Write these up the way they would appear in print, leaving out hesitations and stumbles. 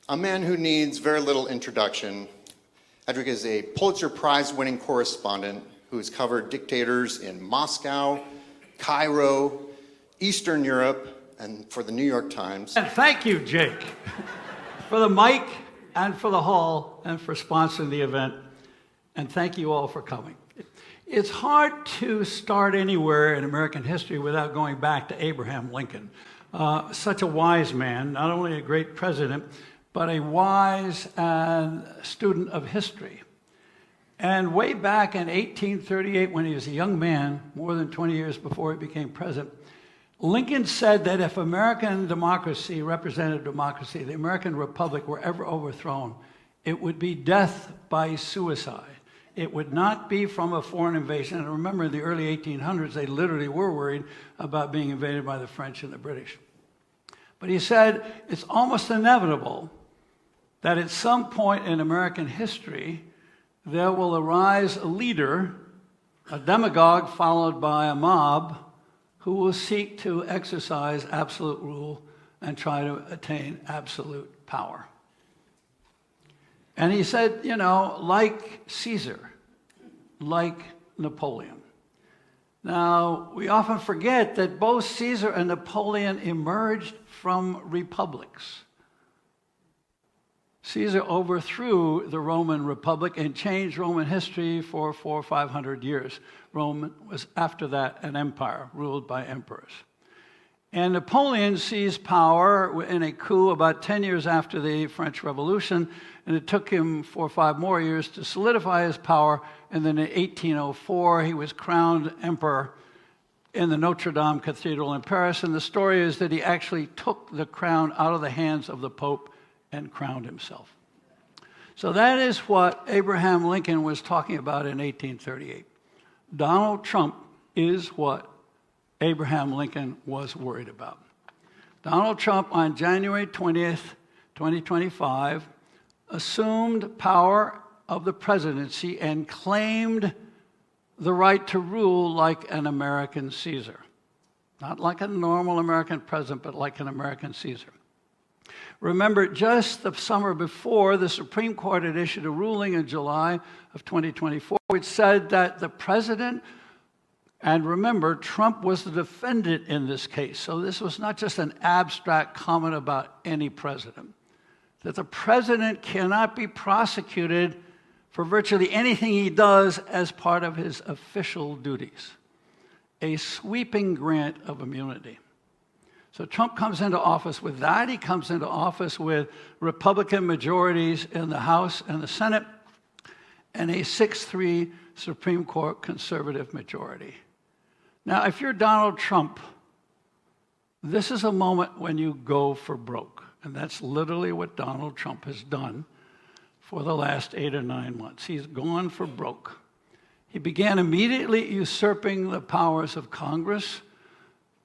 A man who needs very little introduction. Edric is a Pulitzer Prize-winning correspondent who has covered dictators in Moscow, Cairo, Eastern Europe, and for the New York Times. And thank you, Jake, for the mic and for the hall and for sponsoring the event. And thank you all for coming. It's hard to start anywhere in American history without going back to Abraham Lincoln. Such a wise man, not only a great president, but a wise and student of history. And way back in 1838, when he was a young man, more than 20 years before he became president, Lincoln said that if American democracy, representative democracy, the American Republic were ever overthrown, it would be death by suicide. It would not be from a foreign invasion. And remember, in the early 1800s, they literally were worried about being invaded by the French and the British. But he said it's almost inevitable that at some point in American history, there will arise a leader, a demagogue followed by a mob, who will seek to exercise absolute rule and try to attain absolute power. And he said, you know, like Caesar, like Napoleon. Now, we often forget that both Caesar and Napoleon emerged from republics. Caesar overthrew the Roman Republic and changed Roman history for 400 or 500 years. Rome was, after that, an empire ruled by emperors. And Napoleon seized power in a coup about 10 years after the French Revolution, and it took him 4 or 5 more years to solidify his power. And then in 1804, he was crowned emperor in the Notre Dame Cathedral in Paris. And the story is that he actually took the crown out of the hands of the Pope and crowned himself. So that is what Abraham Lincoln was talking about in 1838. Donald Trump is what Abraham Lincoln was worried about. Donald Trump, on January 20th, 2025, assumed power of the presidency and claimed the right to rule like an American Caesar. Not like a normal American president, but like an American Caesar. Remember, just the summer before, the Supreme Court had issued a ruling in July of 2024, which said that the president, and remember, Trump was the defendant in this case, so this was not just an abstract comment about any president, that the president cannot be prosecuted for virtually anything he does as part of his official duties. A sweeping grant of immunity. So Trump comes into office with that. He comes into office with Republican majorities in the House and the Senate, and a 6-3 Supreme Court conservative majority. Now, if you're Donald Trump, this is a moment when you go for broke. And that's literally what Donald Trump has done for the last 8 or 9 months. He's gone for broke. He began immediately usurping the powers of Congress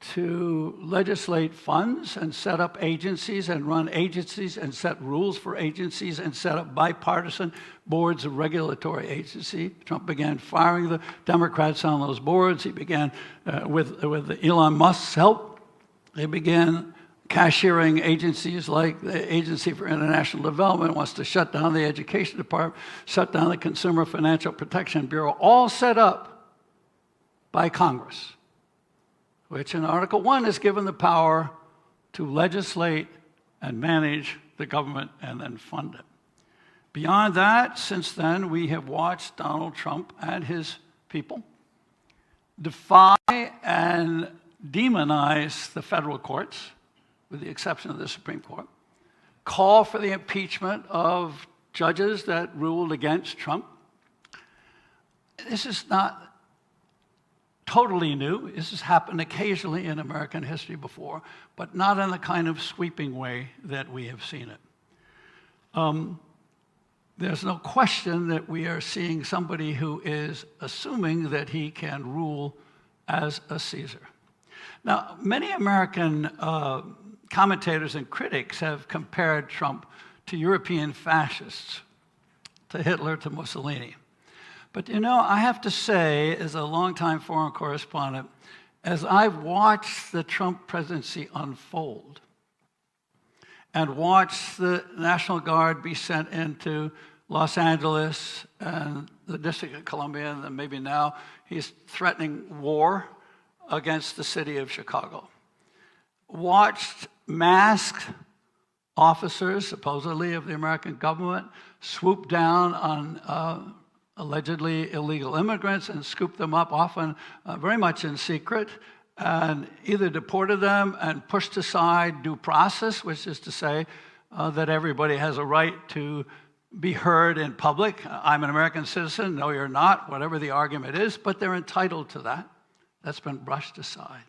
to legislate funds and set up agencies and run agencies and set rules for agencies and set up bipartisan boards of regulatory agency. Trump began firing the Democrats on those boards. He began, with Elon Musk's help, they began cashiering agencies like the Agency for International Development, wants to shut down the Education Department, shut down the Consumer Financial Protection Bureau, all set up by Congress, which in Article 1 is given the power to legislate and manage the government and then fund it. Beyond that, since then, we have watched Donald Trump and his people defy and demonize the federal courts, with the exception of the Supreme Court, call for the impeachment of judges that ruled against Trump. This is not totally new. This has happened occasionally in American history before, but not in the kind of sweeping way that we have seen it. There's no question that we are seeing somebody who is assuming that he can rule as a Caesar. Now, many American commentators and critics have compared Trump to European fascists, to Hitler, to Mussolini. But you know, I have to say, as a longtime foreign correspondent, as I've watched the Trump presidency unfold, and watched the National Guard be sent into Los Angeles and the District of Columbia, and then maybe now he's threatening war against the city of Chicago. Watched masked officers, supposedly of the American government, swoop down on allegedly illegal immigrants and scoop them up, often very much in secret, and either deported them and pushed aside due process, which is to say that everybody has a right to be heard in public. I'm an American citizen. No, you're not, whatever the argument is, but they're entitled to that. That's been brushed aside.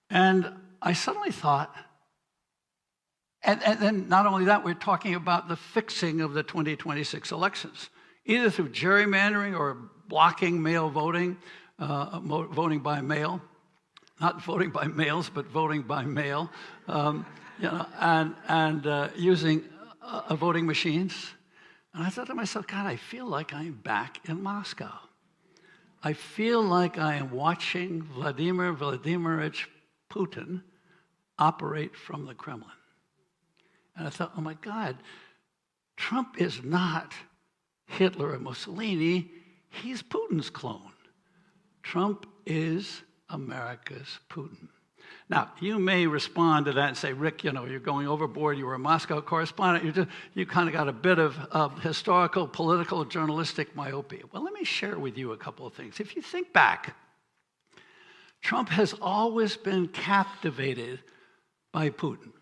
And I suddenly thought, and then not only that, we're talking about the fixing of the 2026 elections, either through gerrymandering or blocking mail voting, voting by mail, not voting by mails, but voting by mail, and using voting machines. And I thought to myself, God, I feel like I'm back in Moscow. I feel like I am watching Vladimir Vladimirovich Putin operate from the Kremlin. And I thought, oh my God, Trump is not Hitler or Mussolini, he's Putin's clone. Trump is America's Putin. Now, you may respond to that and say, Rick, you're going overboard. You were a Moscow correspondent. You kind of got a bit of historical, political, journalistic myopia. Well, let me share with you a couple of things. If you think back, Trump has always been captivated by Putin.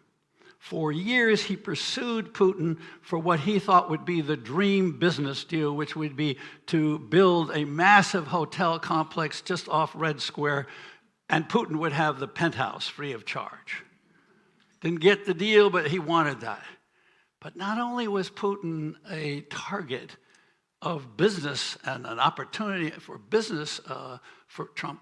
For years, he pursued Putin for what he thought would be the dream business deal, which would be to build a massive hotel complex just off Red Square, and Putin would have the penthouse free of charge. Didn't get the deal, but he wanted that. But not only was Putin a target of business and an opportunity for business for Trump,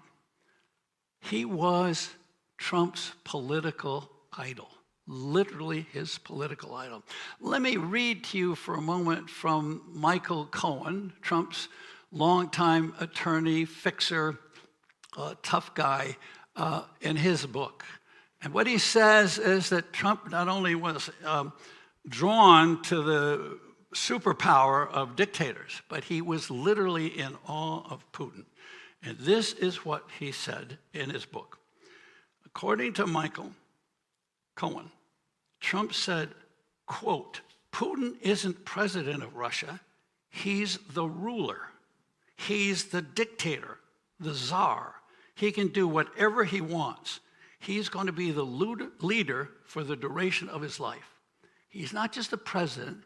he was Trump's political idol. Literally his political idol. Let me read to you for a moment from Michael Cohen, Trump's longtime attorney, fixer, tough guy, in his book. And what he says is that Trump not only was drawn to the superpower of dictators, but he was literally in awe of Putin. And this is what he said in his book. According to Michael Cohen, Trump said, quote, Putin isn't president of Russia, he's the ruler. He's the dictator, the czar. He can do whatever he wants. He's going to be the leader for the duration of his life. He's not just the president,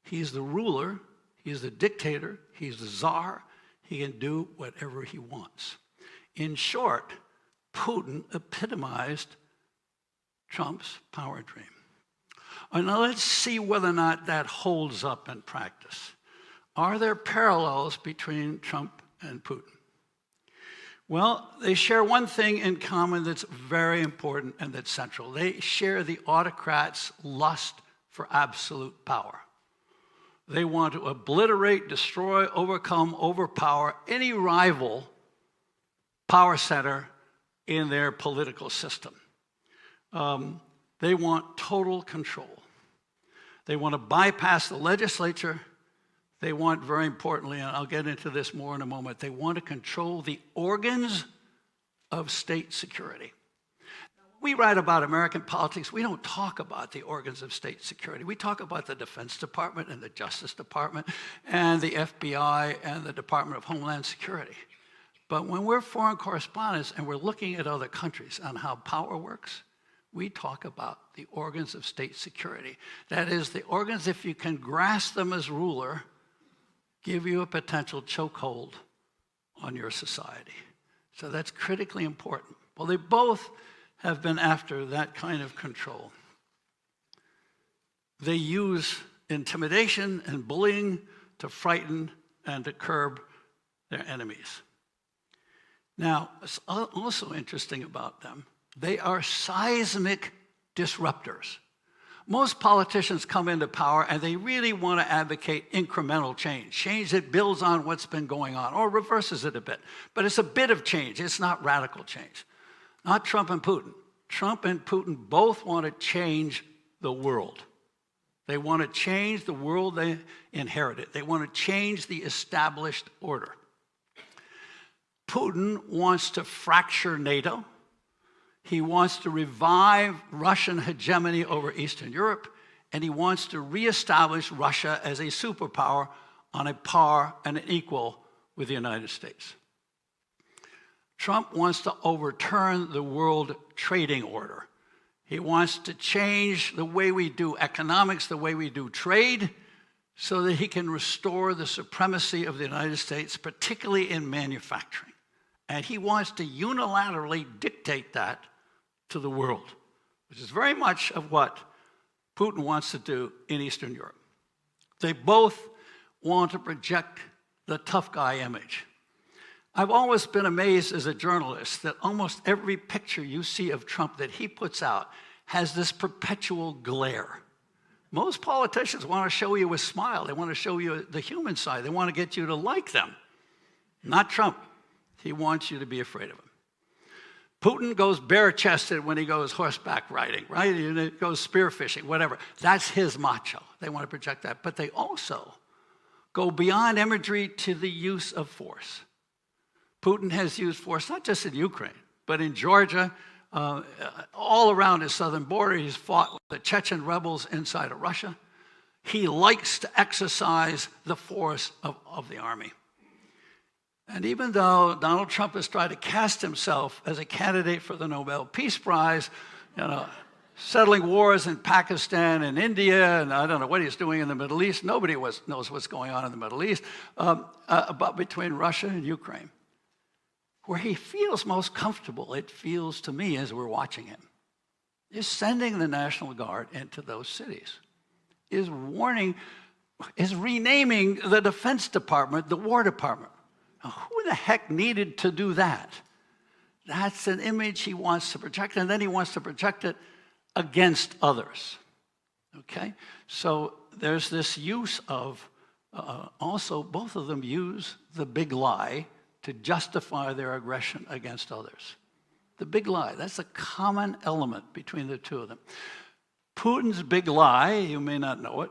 he's the ruler, he's the dictator, he's the czar. He can do whatever he wants. In short, Putin epitomized Trump's power dream. Now let's see whether or not that holds up in practice. Are there parallels between Trump and Putin? Well, they share one thing in common that's very important and that's central. They share the autocrats' lust for absolute power. They want to obliterate, destroy, overcome, overpower any rival power center in their political system. They want total control. They want to bypass the legislature. They want, very importantly, and I'll get into this more in a moment, they want to control the organs of state security. We write about American politics. We don't talk about the organs of state security. We talk about the Defense Department and the Justice Department and the FBI and the Department of Homeland Security. But when we're foreign correspondents and we're looking at other countries on how power works, we talk about the organs of state security. That is, the organs, if you can grasp them as ruler, give you a potential chokehold on your society. So that's critically important. Well, they both have been after that kind of control. They use intimidation and bullying to frighten and to curb their enemies. Now, what's also interesting about them, they are seismic disruptors. Most politicians come into power and they really want to advocate incremental change that builds on what's been going on or reverses it a bit. But it's a bit of change, it's not radical change. Not Trump and Putin. Trump and Putin both want to change the world. They want to change the world they inherited. They want to change the established order. Putin wants to fracture NATO. He wants to revive Russian hegemony over Eastern Europe, and he wants to reestablish Russia as a superpower on a par and an equal with the United States. Trump wants to overturn the world trading order. He wants to change the way we do economics, the way we do trade, so that he can restore the supremacy of the United States, particularly in manufacturing. And he wants to unilaterally dictate that to the world, which is very much of what Putin wants to do in Eastern Europe. They both want to project the tough guy image. I've always been amazed as a journalist that almost every picture you see of Trump that he puts out has this perpetual glare. Most politicians want to show you a smile. They want to show you the human side. They want to get you to like them. Not Trump. He wants you to be afraid of him. Putin goes bare-chested when he goes horseback riding, right? He goes spearfishing, whatever. That's his macho. They want to project that. But they also go beyond imagery to the use of force. Putin has used force not just in Ukraine, but in Georgia, all around his southern border. He's fought with the Chechen rebels inside of Russia. He likes to exercise the force of the army. And even though Donald Trump has tried to cast himself as a candidate for the Nobel Peace Prize, settling wars in Pakistan and India, and I don't know what he's doing in the Middle East. Nobody knows what's going on in the Middle East, but between Russia and Ukraine. Where he feels most comfortable, it feels to me as we're watching him, is sending the National Guard into those cities, is renaming the Defense Department the War Department. Now, who the heck needed to do that? That's an image he wants to project, and then he wants to project it against others. Okay? So there's this use of, also both of them use the big lie to justify their aggression against others. The big lie, that's a common element between the two of them. Putin's big lie, you may not know it,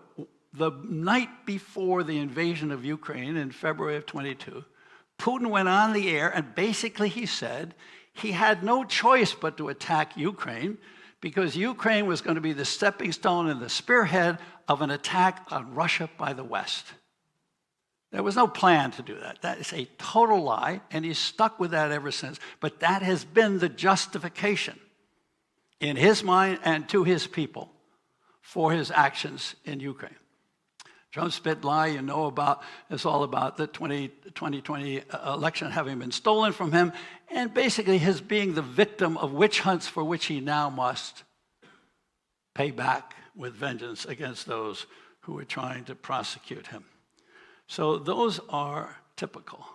the night before the invasion of Ukraine in February of 22, Putin went on the air and basically he said he had no choice but to attack Ukraine because Ukraine was going to be the stepping stone and the spearhead of an attack on Russia by the West. There was no plan to do that. That is a total lie, and he's stuck with that ever since. But that has been the justification in his mind and to his people for his actions in Ukraine. Trump's big lie, you know about, is all about the 2020 election having been stolen from him, and basically his being the victim of witch hunts for which he now must pay back with vengeance against those who were trying to prosecute him. So those are typical.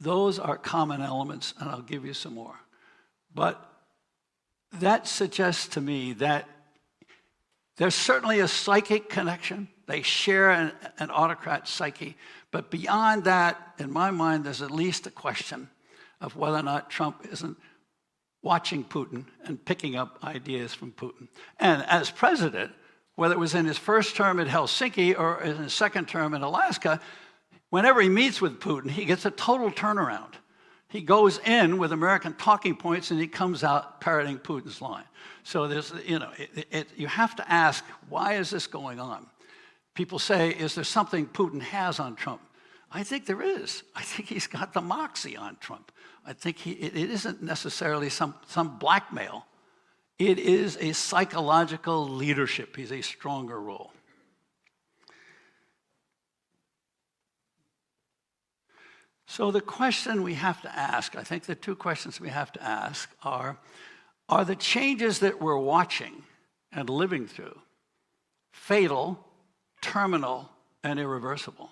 Those are common elements, and I'll give you some more. But that suggests to me that there's certainly a psychic connection. They share an autocrat psyche. But beyond that, in my mind, there's at least a question of whether or not Trump isn't watching Putin and picking up ideas from Putin. And as president, whether it was in his first term at Helsinki or in his second term in Alaska, whenever he meets with Putin, he gets a total turnaround. He goes in with American talking points and he comes out parroting Putin's line. So there's, you have to ask, why is this going on? People say, is there something Putin has on Trump? I think there is. I think he's got the moxie on Trump. I think it isn't necessarily some blackmail. It is a psychological leadership. He's a stronger role. So the question we have to ask, I think the two questions we have to ask are the changes that we're watching and living through fatal, terminal, and irreversible?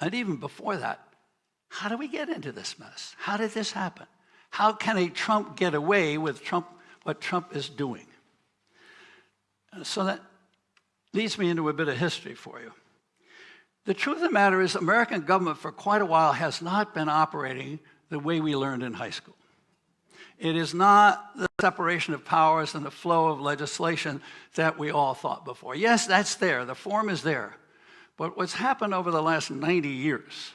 And even before that, how do we get into this mess? How did this happen? How can a Trump get away with what Trump is doing? So that leads me into a bit of history for you. The truth of the matter is American government for quite a while has not been operating the way we learned in high school. It is not the separation of powers and the flow of legislation that we all thought before. Yes, that's there. The form is there. But what's happened over the last 90 years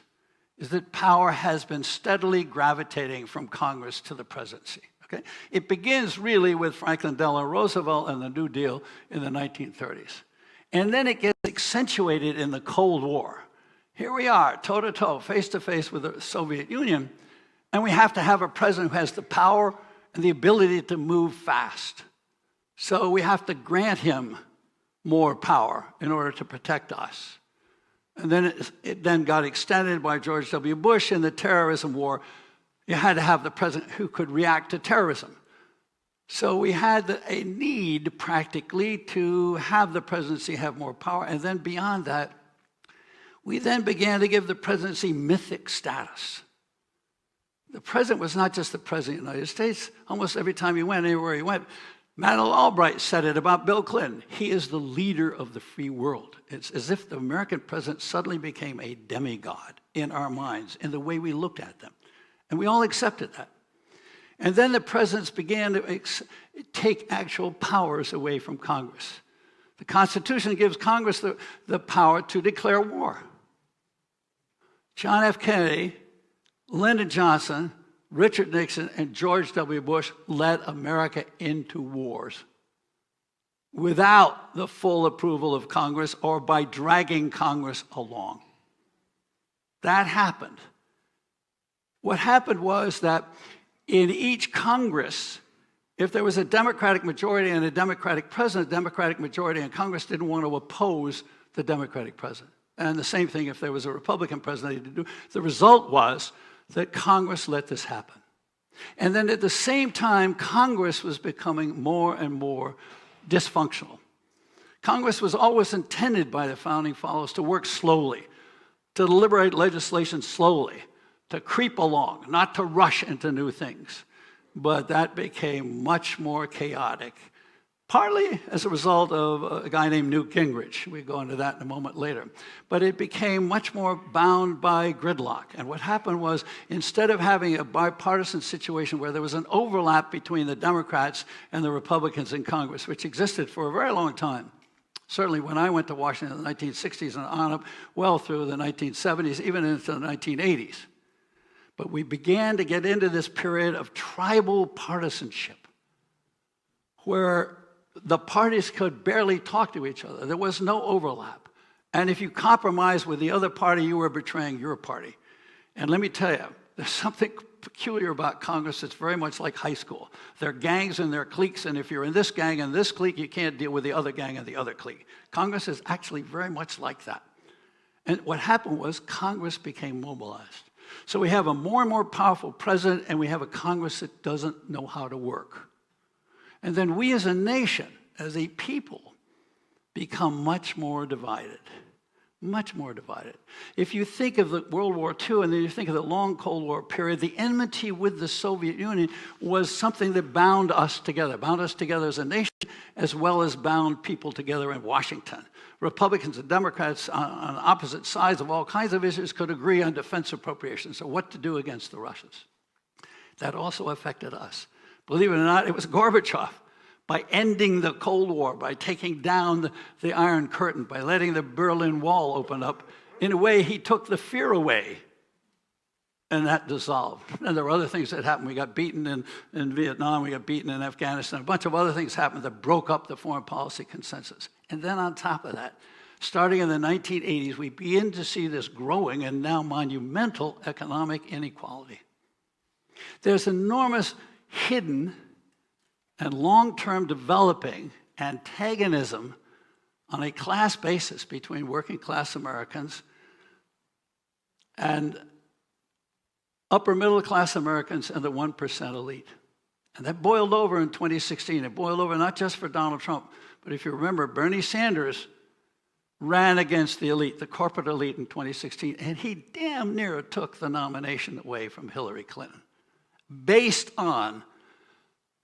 is that power has been steadily gravitating from Congress to the presidency. Okay? It begins really with Franklin Delano Roosevelt and the New Deal in the 1930s. And then it gets accentuated in the Cold War. Here we are, toe-to-toe, face-to-face with the Soviet Union, and we have to have a president who has the power and the ability to move fast. So we have to grant him more power in order to protect us. And then it then got extended by George W. Bush in the terrorism war. You had to have the president who could react to terrorism. So we had a need practically to have the presidency have more power. And then beyond that, we then began to give the presidency mythic status. The president was not just the president of the United States. Almost every time he went, anywhere he went, Madeleine Albright said it about Bill Clinton. He is the leader of the free world. It's as if the American president suddenly became a demigod in our minds, in the way we looked at them. And we all accepted that. And then the presidents began to take actual powers away from Congress. The Constitution gives Congress the power to declare war. John F. Kennedy, Lyndon Johnson, Richard Nixon, and George W. Bush led America into wars without the full approval of Congress or by dragging Congress along. That happened. What happened was that in each Congress, if there was a Democratic majority and a Democratic president, the Democratic majority in Congress didn't want to oppose the Democratic president. And the same thing if there was a Republican president. The result was that Congress let this happen. And then at the same time, Congress was becoming more and more dysfunctional. Congress was always intended by the Founding Fathers to work slowly, to deliberate legislation slowly, to creep along, not to rush into new things. But that became much more chaotic, partly as a result of a guy named Newt Gingrich. We go into that in a moment later. But it became much more bound by gridlock. And what happened was, instead of having a bipartisan situation where there was an overlap between the Democrats and the Republicans in Congress, which existed for a very long time, certainly when I went to Washington in the 1960s and on up well through the 1970s, even into the 1980s. But we began to get into this period of tribal partisanship where the parties could barely talk to each other. There was no overlap. And if you compromised with the other party, you were betraying your party. And let me tell you, there's something peculiar about Congress that's very much like high school. There are gangs and there are cliques, and if you're in this gang and this clique, you can't deal with the other gang and the other clique. Congress is actually very much like that. And what happened was Congress became mobilized. So we have a more and more powerful president, and we have a Congress that doesn't know how to work. And then we as a nation, as a people, become much more divided. Much more divided. If you think of the World War II and then you think of the long Cold War period, the enmity with the Soviet Union was something that bound us together as a nation, as well as bound people together in Washington. Republicans and Democrats on opposite sides of all kinds of issues could agree on defense appropriations, or what to do against the Russians. That also affected us. Believe it or not, it was Gorbachev. By ending the Cold War, by taking down the Iron Curtain, by letting the Berlin Wall open up, in a way, he took the fear away, and that dissolved. And there were other things that happened. We got beaten in Vietnam, we got beaten in Afghanistan. A bunch of other things happened that broke up the foreign policy consensus. And then on top of that, starting in the 1980s, we begin to see this growing and now monumental economic inequality. There's enormous hidden and long-term developing antagonism on a class basis between working-class Americans and upper-middle-class Americans and the 1% elite. And that boiled over in 2016. It boiled over not just for Donald Trump, but if you remember, Bernie Sanders ran against the elite, the corporate elite in 2016, and he damn near took the nomination away from Hillary Clinton based on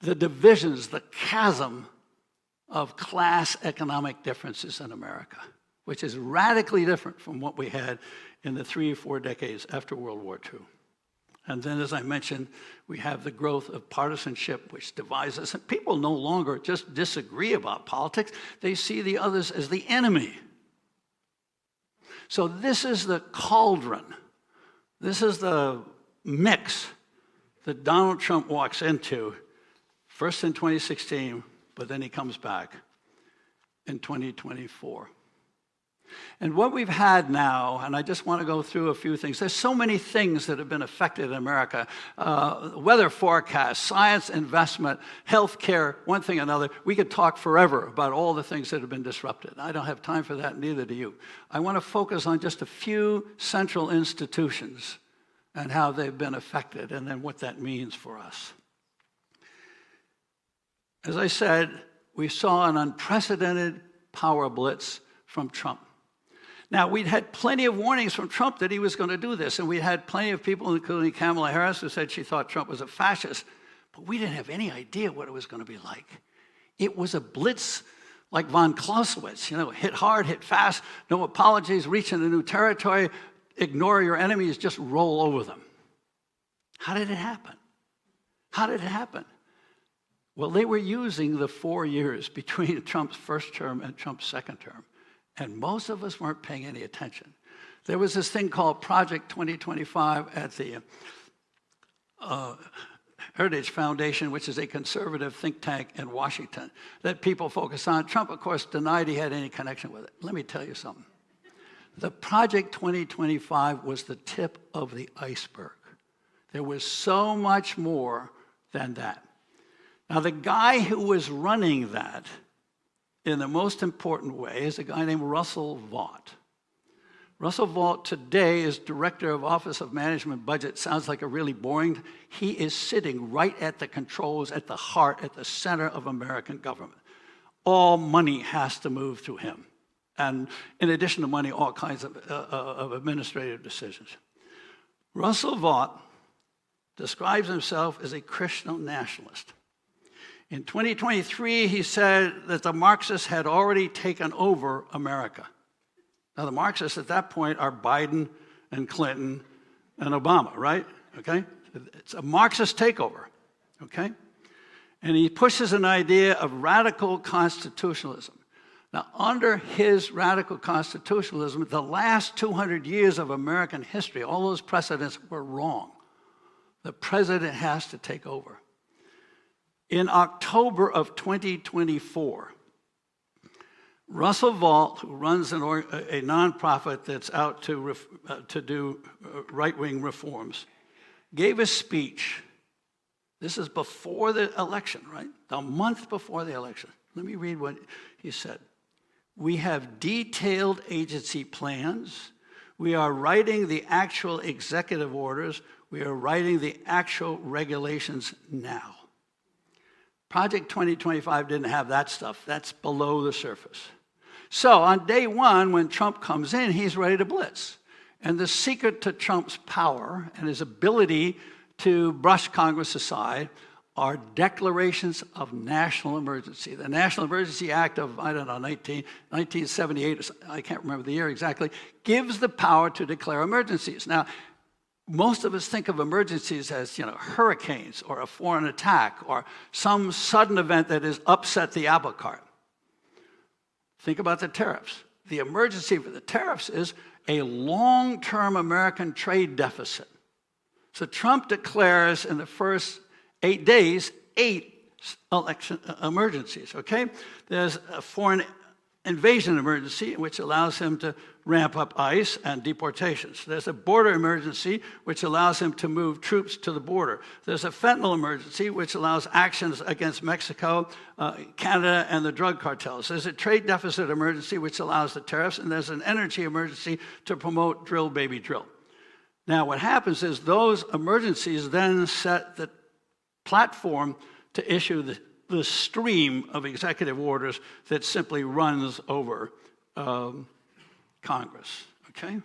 the divisions, the chasm of class economic differences in America, which is radically different from what we had in the 3 or 4 decades after World War II. And then, as I mentioned, we have the growth of partisanship, which divides us. And people no longer just disagree about politics. They see the others as the enemy. So this is the cauldron. This is the mix that Donald Trump walks into, first in 2016, but then he comes back in 2024. And what we've had now, and I just want to go through a few things. There's so many things that have been affected in America. Weather forecasts, science investment, health care, one thing or another. We could talk forever about all the things that have been disrupted. I don't have time for that, neither do you. I want to focus on just a few central institutions and how they've been affected, and then what that means for us. As I said, we saw an unprecedented power blitz from Trump. Now, we'd had plenty of warnings from Trump that he was going to do this, and we had plenty of people, including Kamala Harris, who said she thought Trump was a fascist, but we didn't have any idea what it was going to be like. It was a blitz like von Clausewitz, hit hard, hit fast, no apologies, reach into new territory, ignore your enemies, just roll over them. How did it happen? How did it happen? Well, they were using the 4 years between Trump's first term and Trump's second term. And most of us weren't paying any attention. There was this thing called Project 2025 at the Heritage Foundation, which is a conservative think tank in Washington, that people focus on. Trump, of course, denied he had any connection with it. Let me tell you something. The Project 2025 was the tip of the iceberg. There was so much more than that. Now, the guy who was running that in the most important way is a guy named Russell Vought. Russell Vought today is Director of Office of Management Budget. Sounds like a really boring. He is sitting right at the controls, at the heart, at the center of American government. All money has to move through him. And in addition to money, all kinds of administrative decisions. Russell Vought describes himself as a Christian nationalist. In 2023, he said that the Marxists had already taken over America. Now, the Marxists at that point are Biden and Clinton and Obama, right? Okay? It's a Marxist takeover, okay? And he pushes an idea of radical constitutionalism. Now, under his radical constitutionalism, the last 200 years of American history, all those precedents were wrong. The president has to take over. In October of 2024, Russell Vought, who runs a nonprofit that's out to do right-wing reforms, gave a speech. This is before the election, right? A month before the election. Let me read what he said. We have detailed agency plans. We are writing the actual executive orders. We are writing the actual regulations now. Project 2025 didn't have that stuff. That's below the surface. So on day one, when Trump comes in, he's ready to blitz. And the secret to Trump's power and his ability to brush Congress aside are declarations of national emergency. The National Emergency Act of, 1978, I can't remember the year exactly, gives the power to declare emergencies. Now, most of us think of emergencies as, hurricanes or a foreign attack or some sudden event that has upset the apple cart. Think about the tariffs. The emergency for the tariffs is a long-term American trade deficit. So Trump declares in the first 8 days, 8 election emergencies, okay? There's a foreign invasion emergency, which allows him to ramp up ICE and deportations. There's a border emergency, which allows him to move troops to the border. There's a fentanyl emergency, which allows actions against Mexico, Canada, and the drug cartels. There's a trade deficit emergency, which allows the tariffs, and there's an energy emergency to promote drill, baby, drill. Now, what happens is those emergencies then set the platform to issue the stream of executive orders that simply runs over Congress, okay?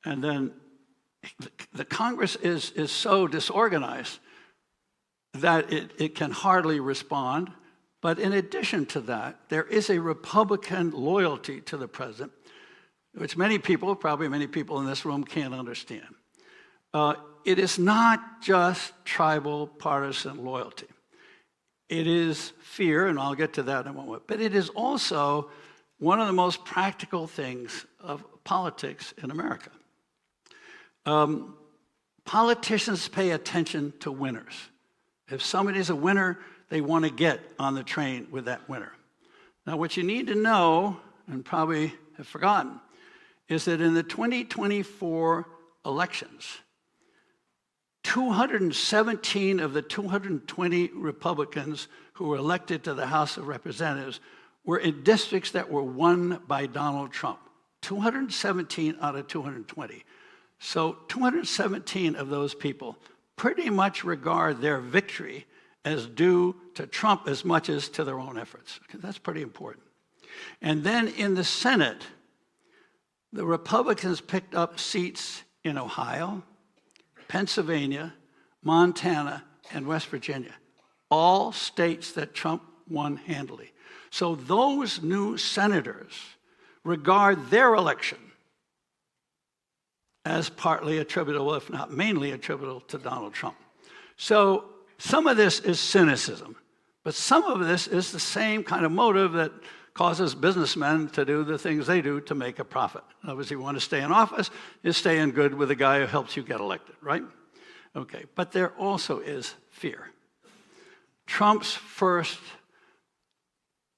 And then the Congress is so disorganized that it can hardly respond. But in addition to that, there is a Republican loyalty to the president, which many people, probably many people in this room, can't understand. it is not just tribal partisan loyalty. It is fear, and I'll get to that in a moment, but it is also one of the most practical things of politics in America. Politicians pay attention to winners. If somebody's a winner, they want to get on the train with that winner. Now, what you need to know, and probably have forgotten, is that in the 2024 elections, 217 of the 220 Republicans who were elected to the House of Representatives were in districts that were won by Donald Trump. 217 out of 220. So 217 of those people pretty much regard their victory as due to Trump as much as to their own efforts. Okay, that's pretty important. And then in the Senate, the Republicans picked up seats in Ohio, Pennsylvania, Montana, and West Virginia, all states that Trump won handily. So those new senators regard their election as partly attributable, if not mainly attributable, to Donald Trump. So some of this is cynicism, but some of this is the same kind of motive that causes businessmen to do the things they do to make a profit. In other words, you want to stay in office, you stay in good with the guy who helps you get elected, right? Okay, but there also is fear. Trump's first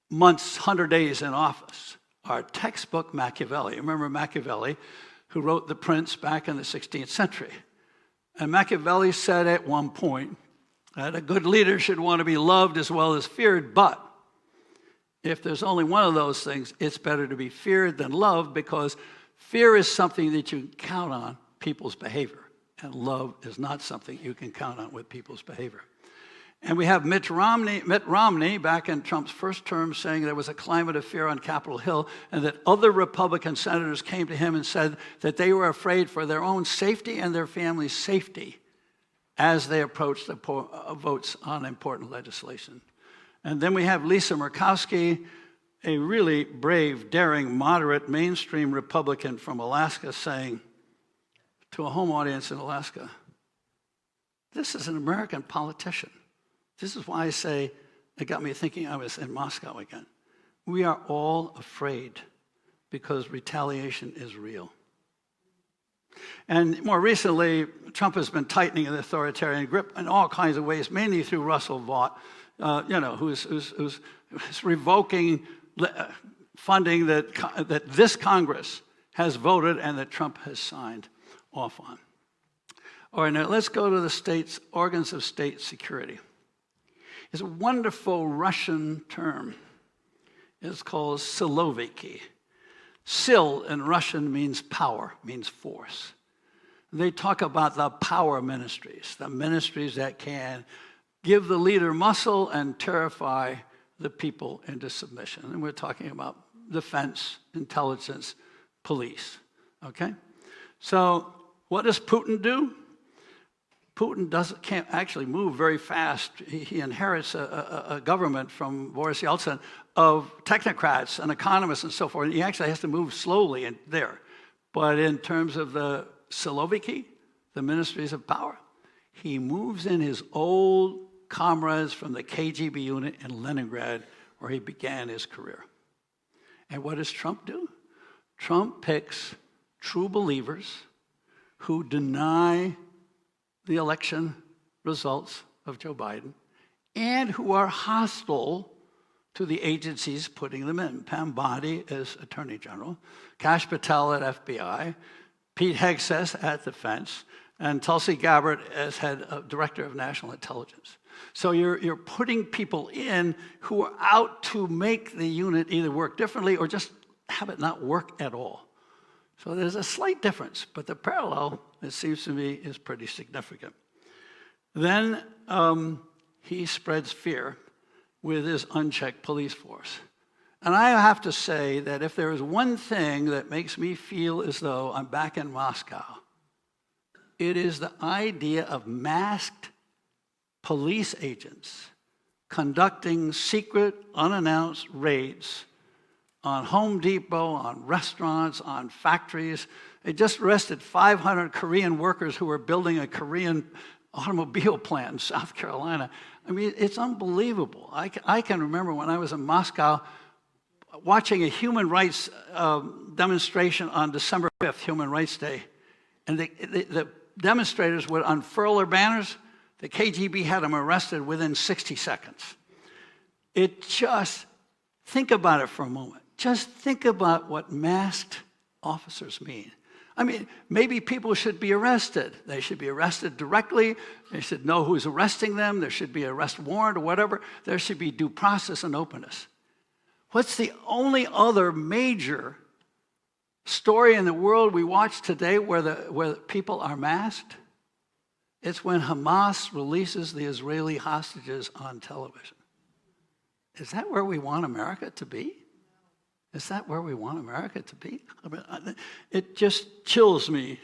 months, 100 days in office are textbook Machiavelli. Remember Machiavelli, who wrote The Prince back in the 16th century. And Machiavelli said at one point that a good leader should want to be loved as well as feared, but if there's only one of those things, it's better to be feared than loved, because fear is something that you can count on people's behavior, and love is not something you can count on with people's behavior. And we have Mitt Romney back in Trump's first term saying there was a climate of fear on Capitol Hill, and that other Republican senators came to him and said that they were afraid for their own safety and their family's safety as they approached the votes on important legislation. And then we have Lisa Murkowski, a really brave, daring, moderate, mainstream Republican from Alaska, saying to a home audience in Alaska, this is an American politician. This is why I say it got me thinking I was in Moscow again. We are all afraid because retaliation is real. And more recently, Trump has been tightening the authoritarian grip in all kinds of ways, mainly through Russell Vought, who's revoking funding that this Congress has voted and that Trump has signed off on. All right, now let's go to the states, organs of state security. It's a wonderful Russian term. It's called siloviki. Sil in Russian means power, means force. They talk about the power ministries, the ministries that can give the leader muscle and terrify the people into submission. And we're talking about defense, intelligence, police, okay? So what does Putin do? Putin can't actually move very fast. He inherits a government from Boris Yeltsin of technocrats and economists and so forth. And he actually has to move slowly in there. But in terms of the Siloviki, the ministries of power, he moves in his old comrades from the KGB unit in Leningrad, where he began his career. And what does Trump do? Trump picks true believers who deny the election results of Joe Biden and who are hostile to the agencies putting them in. Pam Bondi as Attorney General, Kash Patel at FBI, Pete Hegseth at Defense, and Tulsi Gabbard as Director of National Intelligence. So you're putting people in who are out to make the unit either work differently or just have it not work at all. So there's a slight difference, but the parallel, it seems to me, is pretty significant. Then he spreads fear with his unchecked police force. And I have to say that if there is one thing that makes me feel as though I'm back in Moscow, it is the idea of masked police agents conducting secret, unannounced raids on Home Depot, on restaurants, on factories. They just arrested 500 Korean workers who were building a Korean automobile plant in South Carolina. I mean, it's unbelievable. I can remember when I was in Moscow watching a human rights demonstration on December 5th, Human Rights Day, and the demonstrators would unfurl their banners. The KGB had them arrested within 60 seconds. Think about it for a moment. Just think about what masked officers mean. I mean, maybe people should be arrested. They should be arrested directly. They should know who's arresting them. There should be an arrest warrant or whatever. There should be due process and openness. What's the only other major story in the world we watch today where people are masked? It's when Hamas releases the Israeli hostages on television. Is that where we want America to be? Is that where we want America to be? I mean, it just chills me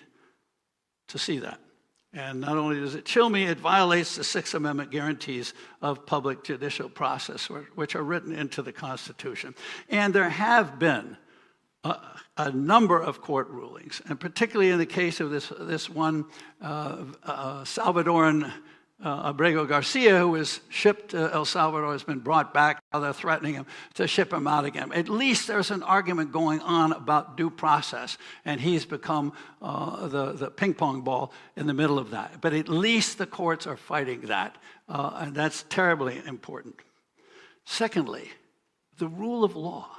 to see that. And not only does it chill me, it violates the Sixth Amendment guarantees of public judicial process, which are written into the Constitution. And there have been a number of court rulings, and particularly in the case of this one Salvadoran Abrego Garcia, who was shipped to El Salvador, has been brought back. Now they're threatening him to ship him out again. At least there's an argument going on about due process, and he's become the ping pong ball in the middle of that. But at least the courts are fighting that, and that's terribly important. Secondly, the rule of law.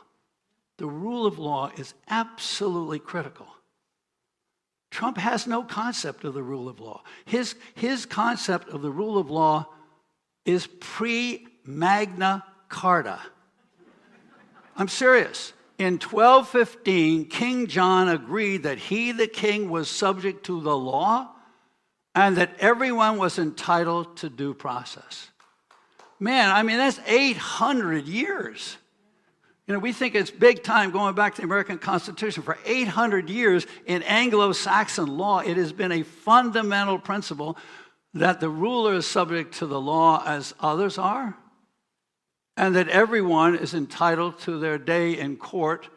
The rule of law is absolutely critical. Trump has no concept of the rule of law. His concept of the rule of law is pre-Magna Carta. I'm serious. In 1215, King John agreed that he, the king, was subject to the law and that everyone was entitled to due process. Man, I mean, that's 800 years. You know, we think it's big time going back to the American Constitution. For 800 years in Anglo-Saxon law, it has been a fundamental principle that the ruler is subject to the law as others are, and that everyone is entitled to their day in court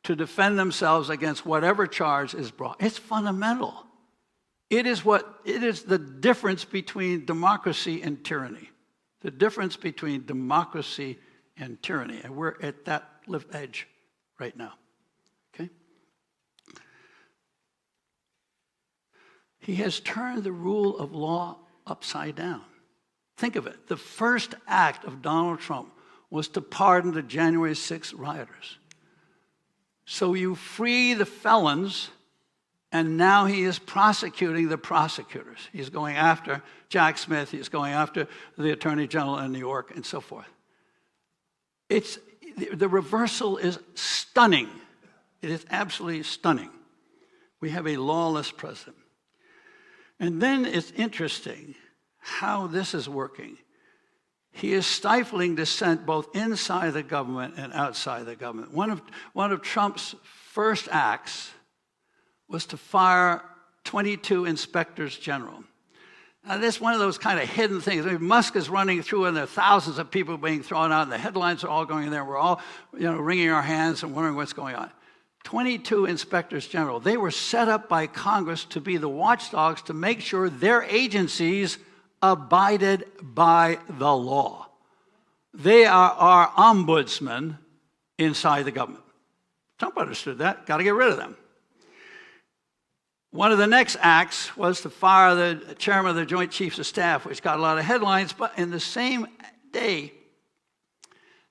to defend themselves against whatever charge is brought. It's fundamental. It is the difference between democracy and tyranny. The difference between democracy and tyranny. And we're at that edge right now. Okay? He has turned the rule of law upside down. Think of it. The first act of Donald Trump was to pardon the January 6th rioters. So you free the felons, and now he is prosecuting the prosecutors. He's going after Jack Smith. He's going after the Attorney General in New York and so forth. The reversal is stunning. It is absolutely stunning. We have a lawless president. And then it's interesting how this is working. He is stifling dissent both inside the government and outside the government. One of Trump's first acts was to fire 22 inspectors general. Now, that's one of those kind of hidden things. I mean, Musk is running through, and there are thousands of people being thrown out, and the headlines are all going in there. We're all, wringing our hands and wondering what's going on. 22 inspectors general. They were set up by Congress to be the watchdogs to make sure their agencies abided by the law. They are our ombudsmen inside the government. Trump understood that. Got to get rid of them. One of the next acts was to fire the chairman of the Joint Chiefs of Staff, which got a lot of headlines, but in the same day,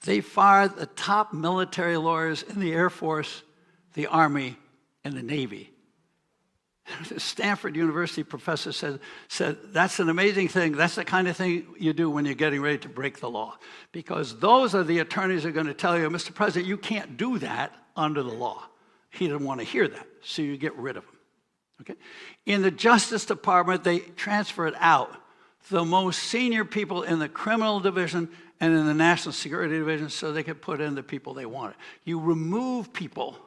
they fired the top military lawyers in the Air Force, the Army, and the Navy. The Stanford University professor said, that's an amazing thing. That's the kind of thing you do when you're getting ready to break the law. Because those are the attorneys who are going to tell you, Mr. President, you can't do that under the law. He didn't want to hear that, so you get rid of him. Okay? In the Justice Department, they transferred out the most senior people in the criminal division and in the national security division so they could put in the people they wanted. You remove people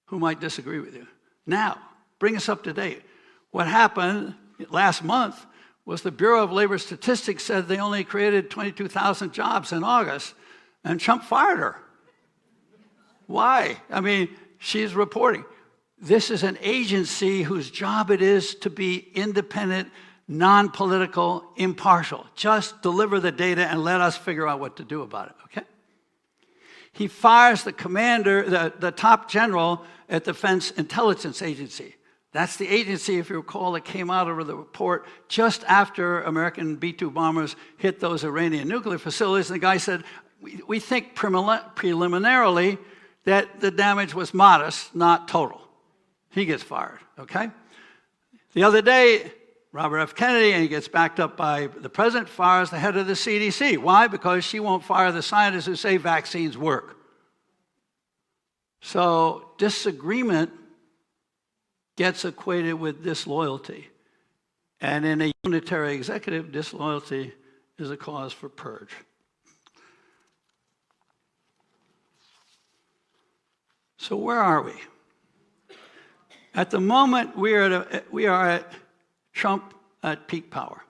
who might disagree with you. Now, bring us up to date. What happened last month was the Bureau of Labor Statistics said they only created 22,000 jobs in August, and Trump fired her. Why? I mean, she's reporting. This is an agency whose job it is to be independent, non-political, impartial. Just deliver the data and let us figure out what to do about it, okay? He fires the commander, the top general at Defense Intelligence Agency. That's the agency, if you recall, that came out of the report just after American B-2 bombers hit those Iranian nuclear facilities. And the guy said, we think preliminarily that the damage was modest, not total. He gets fired, okay? The other day, Robert F. Kennedy, and he gets backed up by the president, fires the head of the CDC. Why? Because she won't fire the scientists who say vaccines work. So disagreement gets equated with disloyalty. And in a unitary executive, disloyalty is a cause for purge. So where are we? At the moment, we are at Trump at peak power.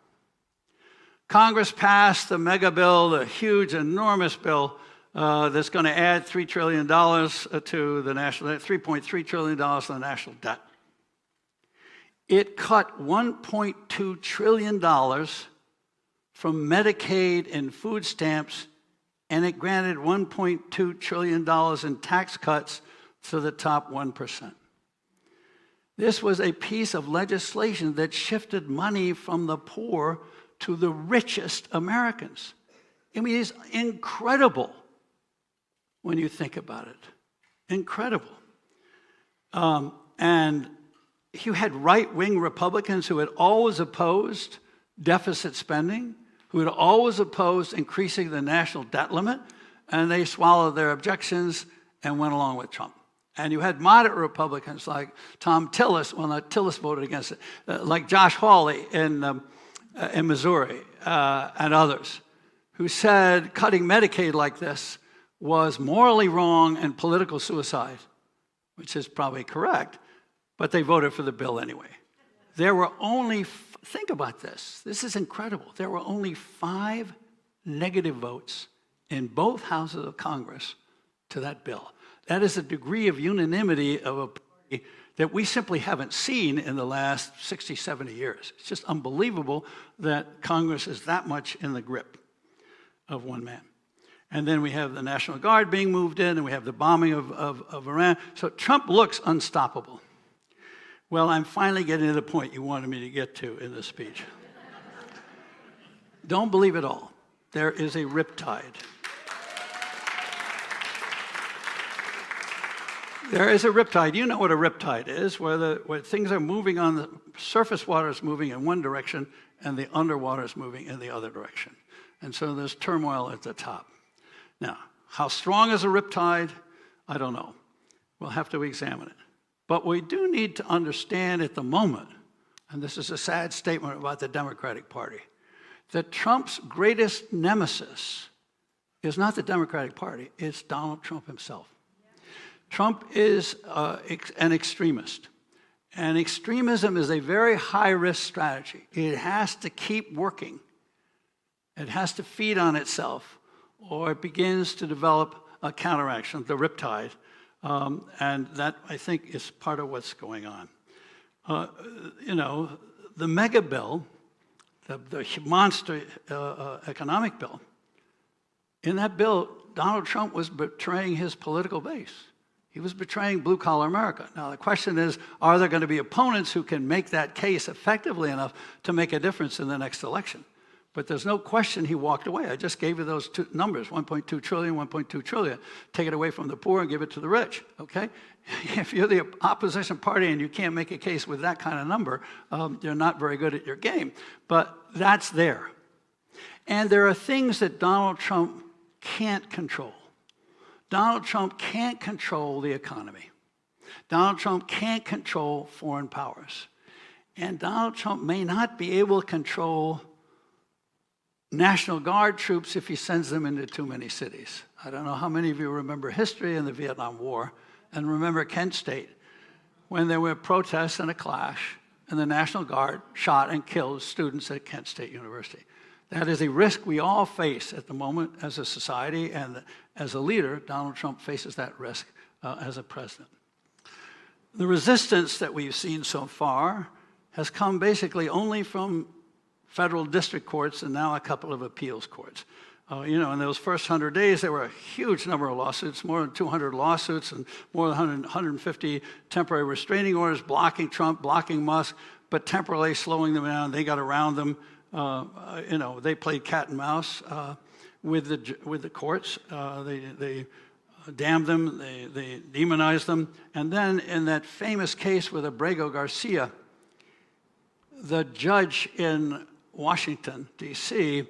Congress passed the mega bill, the huge, enormous bill that's going to add $3 trillion to the national, $3.3 trillion to the national debt. It cut $1.2 trillion from Medicaid and food stamps, and it granted $1.2 trillion in tax cuts to the top 1%. This was a piece of legislation that shifted money from the poor to the richest Americans. I mean, it's incredible when you think about it. Incredible. And you had right-wing Republicans who had always opposed deficit spending, who had always opposed increasing the national debt limit, and they swallowed their objections and went along with Trump. And you had moderate Republicans like Tom Tillis, well, not Tillis voted against it, like Josh Hawley in Missouri and others, who said cutting Medicaid like this was morally wrong and political suicide, which is probably correct, but they voted for the bill anyway. There were only, think about this, this is incredible. There were only 5 negative votes in both houses of Congress to that bill. That is a degree of unanimity of a party that we simply haven't seen in the last 60, 70 years. It's just unbelievable that Congress is that much in the grip of one man. And then we have the National Guard being moved in, and we have the bombing of Iran. So Trump looks unstoppable. Well, I'm finally getting to the point you wanted me to get to in this speech. Don't believe it all. There is a riptide. There is a riptide. You know what a riptide is, where things are moving on the surface water is moving in one direction and the underwater is moving in the other direction. And so there's turmoil at the top. Now, how strong is a riptide? I don't know. We'll have to examine it. But we do need to understand at the moment, and this is a sad statement about the Democratic Party, that Trump's greatest nemesis is not the Democratic Party, it's Donald Trump himself. Trump is an extremist. And extremism is a very high-risk strategy. It has to keep working. It has to feed on itself, or it begins to develop a counteraction, the riptide. And that, I think, is part of what's going on. You know, the mega bill, the monster economic bill, in that bill, Donald Trump was betraying his political base. He was betraying blue-collar America. Now, the question is, are there going to be opponents who can make that case effectively enough to make a difference in the next election? But there's no question he walked away. I just gave you those two numbers, 1.2 trillion, 1.2 trillion. Take it away from the poor and give it to the rich, okay? If you're the opposition party and you can't make a case with that kind of number, you're not very good at your game. But that's there. And there are things that Donald Trump can't control. Donald Trump can't control the economy. Donald Trump can't control foreign powers. And Donald Trump may not be able to control National Guard troops if he sends them into too many cities. I don't know how many of you remember history in the Vietnam War and remember Kent State, when there were protests and a clash, and the National Guard shot and killed students at Kent State University. That is a risk we all face at the moment as a society, and as a leader, Donald Trump faces that risk as a president. The resistance that we've seen so far has come basically only from federal district courts and now a couple of appeals courts. In those first 100 days, there were a huge number of lawsuits, more than 200 lawsuits and more than 150 temporary restraining orders blocking Trump, blocking Musk, but temporarily slowing them down. They got around them. They played cat and mouse with the courts. They damned them. They demonized them. And then in that famous case with Abrego Garcia, the judge in Washington, D.C.,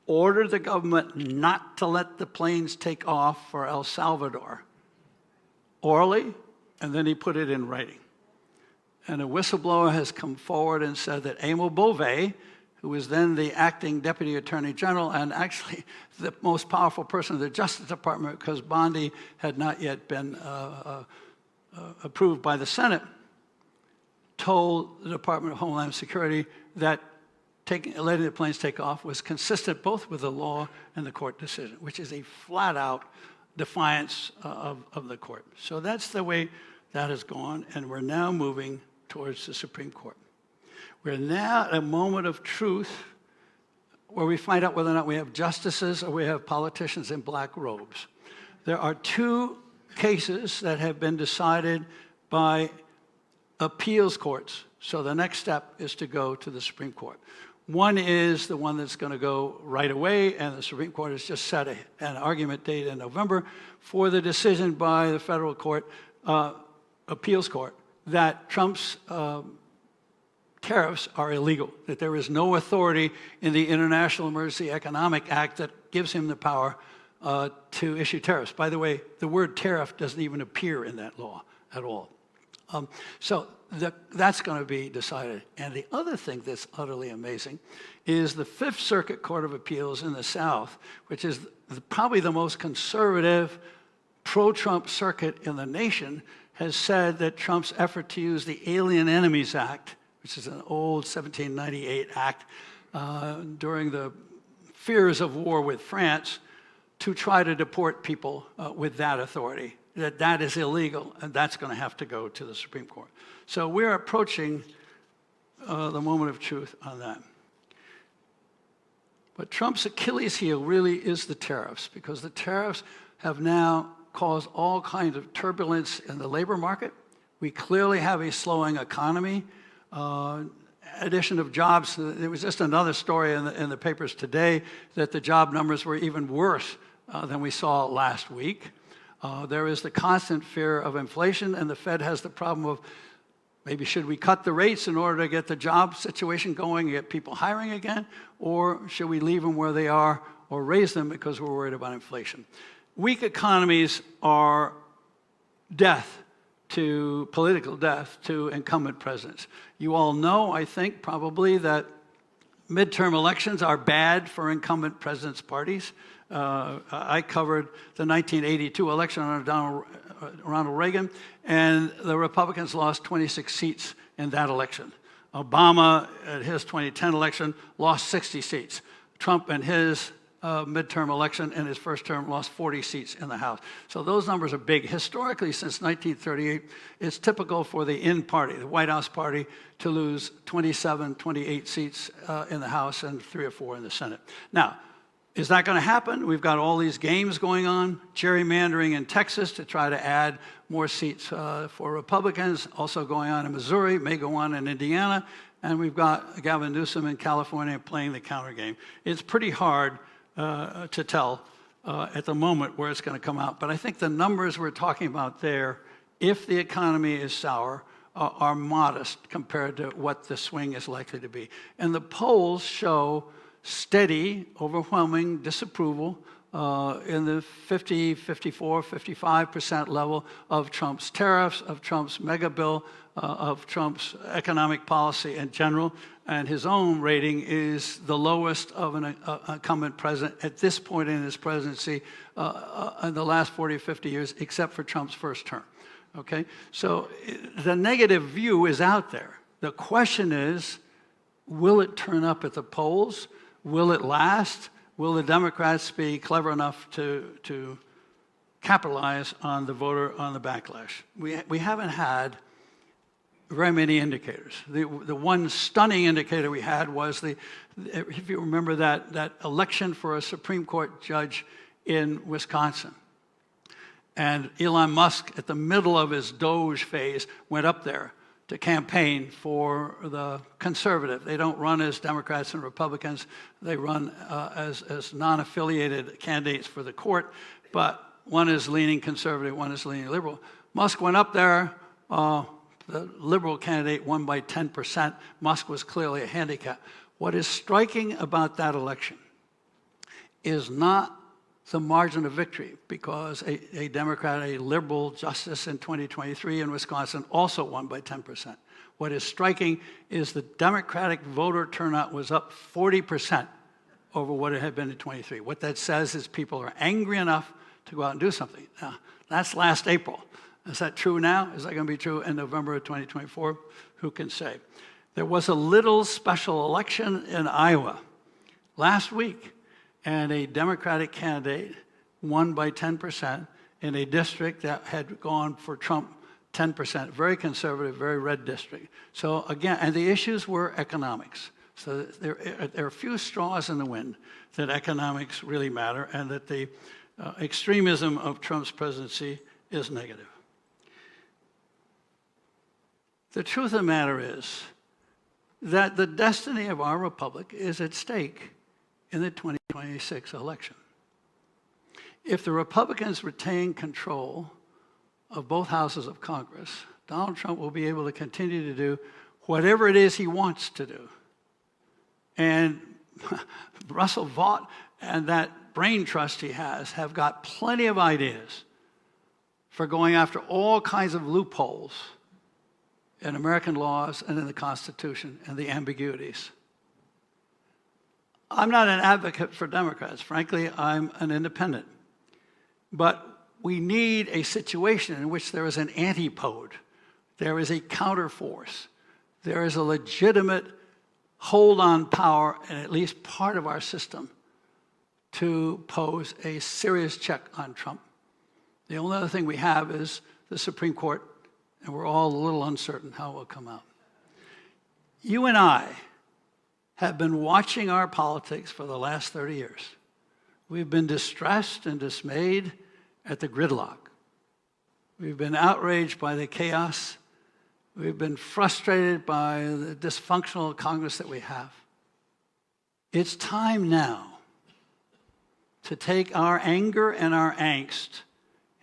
ordered the government not to let the planes take off for El Salvador, orally, and then he put it in writing. And a whistleblower has come forward and said that Emil Bove, who was then the acting deputy attorney general and actually the most powerful person in the Justice Department because Bondi had not yet been approved by the Senate, told the Department of Homeland Security that letting the planes take off was consistent both with the law and the court decision, which is a flat-out defiance of the court. So that's the way that has gone, and we're now moving towards the Supreme Court. We're now at a moment of truth where we find out whether or not we have justices or we have politicians in black robes. There are two cases that have been decided by appeals courts, so the next step is to go to the Supreme Court. One is the one that's going to go right away, and the Supreme Court has just set an argument date in November for the decision by the federal court, appeals court, that Trump's tariffs are illegal, that there is no authority in the International Emergency Economic Act that gives him the power to issue tariffs. By the way, the word tariff doesn't even appear in that law at all. So that's going to be decided. And the other thing that's utterly amazing is the Fifth Circuit Court of Appeals in the South, which is probably the most conservative pro-Trump circuit in the nation, has said that Trump's effort to use the Alien Enemies Act, which is an old 1798 act during the fears of war with France, to try to deport people with that authority, that is illegal, and that's going to have to go to the Supreme Court. So we're approaching the moment of truth on that. But Trump's Achilles heel really is the tariffs, because the tariffs have now caused all kinds of turbulence in the labor market. We clearly have a slowing economy. Addition of jobs, there was just another story in the papers today that the job numbers were even worse than we saw last week. There is the constant fear of inflation, and the Fed has the problem of maybe should we cut the rates in order to get the job situation going and get people hiring again, or should we leave them where they are or raise them because we're worried about inflation? Weak economies are political death to incumbent presidents. You all know, I think, probably that midterm elections are bad for incumbent presidents' parties. I covered the 1982 election under Ronald Reagan, and the Republicans lost 26 seats in that election. Obama, at his 2010 election, lost 60 seats. Trump, in his midterm election in his first term, lost 40 seats in the House. So those numbers are big. Historically, since 1938, it's typical for the in party, the White House party, to lose 27, 28 seats in the House and 3 or 4 in the Senate. Now, is that going to happen? We've got all these games going on, gerrymandering in Texas to try to add more seats for Republicans, also going on in Missouri, may go on in Indiana, and we've got Gavin Newsom in California playing the counter game. It's pretty hard to tell at the moment where it's going to come out. But I think the numbers we're talking about there, if the economy is sour, are modest compared to what the swing is likely to be. And the polls show steady, overwhelming disapproval in the 50, 54, 55% level of Trump's tariffs, of Trump's mega bill, of Trump's economic policy in general. And his own rating is the lowest of an incumbent president at this point in his presidency in the last 40 or 50 years, except for Trump's first term. Okay? So the negative view is out there. The question is, will it turn up at the polls? Will it last? Will the Democrats be clever enough to capitalize on the backlash. We haven't had very many indicators. The one stunning indicator we had was if you remember that election for a Supreme Court judge in Wisconsin. And Elon Musk, at the middle of his Doge phase, went up there to campaign for the conservative. They don't run as Democrats and Republicans. They run as non-affiliated candidates for the court, but one is leaning conservative, one is leaning liberal. Musk went up there. The liberal candidate won by 10%. Musk was clearly a handicap. What is striking about that election is not the margin of victory, because a Democrat, a liberal justice in 2023 in Wisconsin also won by 10%. What is striking is the Democratic voter turnout was up 40% over what it had been in 23. What that says is people are angry enough to go out and do something. Now, that's last April. Is that true now? Is that going to be true in November of 2024? Who can say? There was a little special election in Iowa last week, and a Democratic candidate won by 10% in a district that had gone for Trump 10%, very conservative, very red district. So again, and the issues were economics. So there are a few straws in the wind that economics really matter, and that the extremism of Trump's presidency is negative. The truth of the matter is that the destiny of our republic is at stake in the 2026 election. If the Republicans retain control of both houses of Congress, Donald Trump will be able to continue to do whatever it is he wants to do. And Russell Vought and that brain trust he has have got plenty of ideas for going after all kinds of loopholes in American laws and in the Constitution and the ambiguities. I'm not an advocate for Democrats. Frankly, I'm an independent. But we need a situation in which there is an antipode. There is a counterforce. There is a legitimate hold on power in at least part of our system to pose a serious check on Trump. The only other thing we have is the Supreme Court, and we're all a little uncertain how it will come out. You and I have been watching our politics for the last 30 years. We've been distressed and dismayed at the gridlock. We've been outraged by the chaos. We've been frustrated by the dysfunctional Congress that we have. It's time now to take our anger and our angst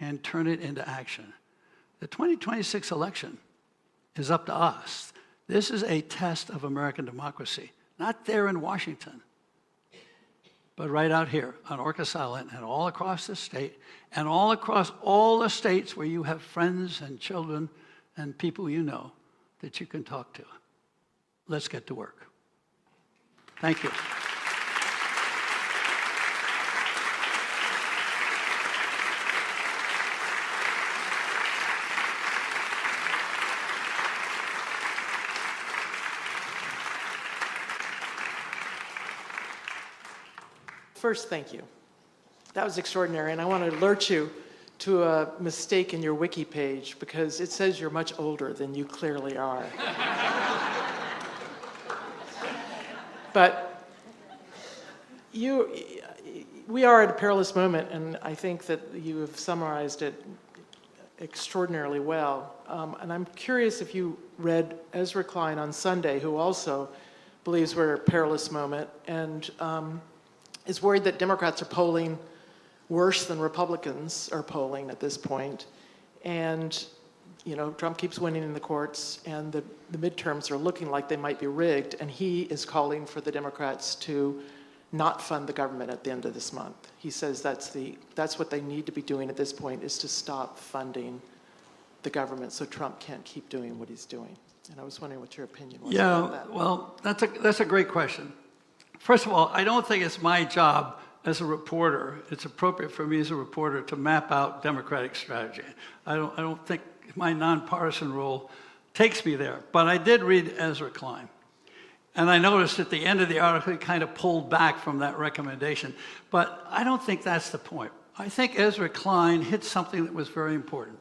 and turn it into action. The 2026 election is up to us. This is a test of American democracy, not there in Washington, but right out here on Orcas Island and all across the state and all across all the states where you have friends and children and people you know that you can talk to. Let's get to work. Thank you. First, thank you. That was extraordinary, and I want to alert you to a mistake in your wiki page, because it says you're much older than you clearly are. But we are at a perilous moment, and I think that you have summarized it extraordinarily well. And I'm curious if you read Ezra Klein on Sunday, who also believes we're at a perilous moment, and is worried that Democrats are polling worse than Republicans are polling at this point. And, you know, Trump keeps winning in the courts, and the midterms are looking like they might be rigged, and he is calling for the Democrats to not fund the government at the end of this month. He says that's what they need to be doing at this point, is to stop funding the government so Trump can't keep doing what he's doing. And I was wondering what your opinion was about that. Yeah, well, that's a great question. First of all, I don't think it's my job as a reporter, it's appropriate for me as a reporter to map out Democratic strategy. I don't think my nonpartisan role takes me there. But I did read Ezra Klein. And I noticed at the end of the article, he kind of pulled back from that recommendation. But I don't think that's the point. I think Ezra Klein hit something that was very important.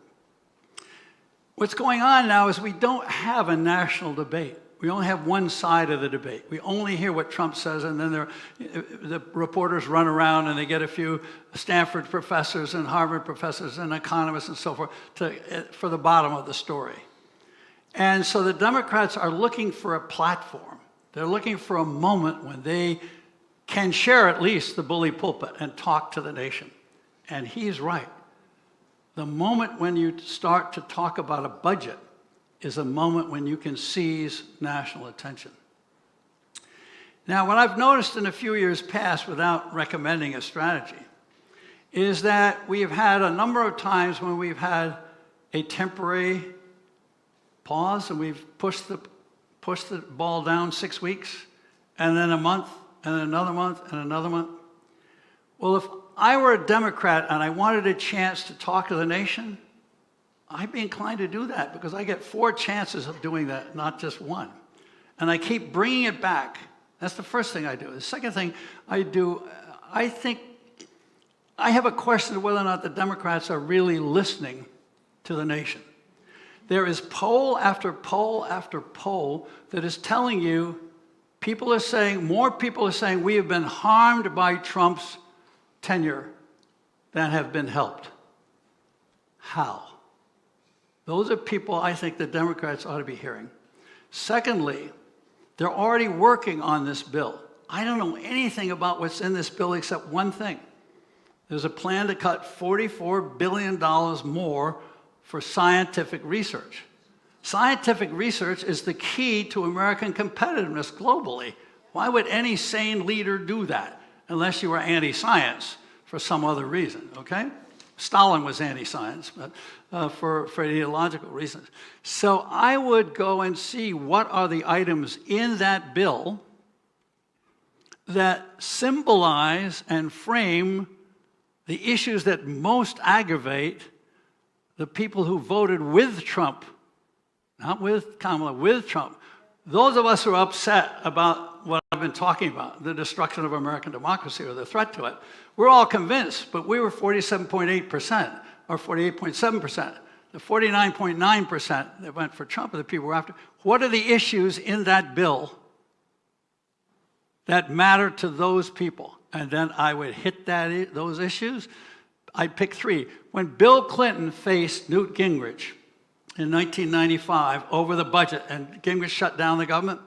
What's going on now is we don't have a national debate. We only have one side of the debate. We only hear what Trump says, and then the reporters run around and they get a few Stanford professors and Harvard professors and economists and so forth for the bottom of the story. And so the Democrats are looking for a platform. They're looking for a moment when they can share at least the bully pulpit and talk to the nation. And he's right. The moment when you start to talk about a budget is a moment when you can seize national attention. Now, what I've noticed in a few years past, without recommending a strategy, is that we have had a number of times when we've had a temporary pause and we've pushed the ball down 6 weeks, and then a month, and another month, and another month. Well, if I were a Democrat and I wanted a chance to talk to the nation, I'd be inclined to do that because I get 4 chances of doing that, not just one. And I keep bringing it back. That's the first thing I do. The second thing I do, I think I have a question of whether or not the Democrats are really listening to the nation. There is poll after poll after poll that is telling you more people are saying we have been harmed by Trump's tenure than have been helped. How? Those are people I think the Democrats ought to be hearing. Secondly, they're already working on this bill. I don't know anything about what's in this bill except one thing. There's a plan to cut $44 billion more for scientific research. Scientific research is the key to American competitiveness globally. Why would any sane leader do that unless you were anti-science for some other reason, okay? Stalin was anti-science, but for ideological reasons. So I would go and see what are the items in that bill that symbolize and frame the issues that most aggravate the people who voted with Trump, not with Kamala, with Trump. Those of us who are upset about what I've been talking about, the destruction of American democracy or the threat to it, we're all convinced, but we were 47.8% or 48.7%. The 49.9% that went for Trump are the people we're after. What are the issues in that bill that matter to those people? And then I would hit those issues. I'd pick 3. When Bill Clinton faced Newt Gingrich in 1995 over the budget and Gingrich shut down the government,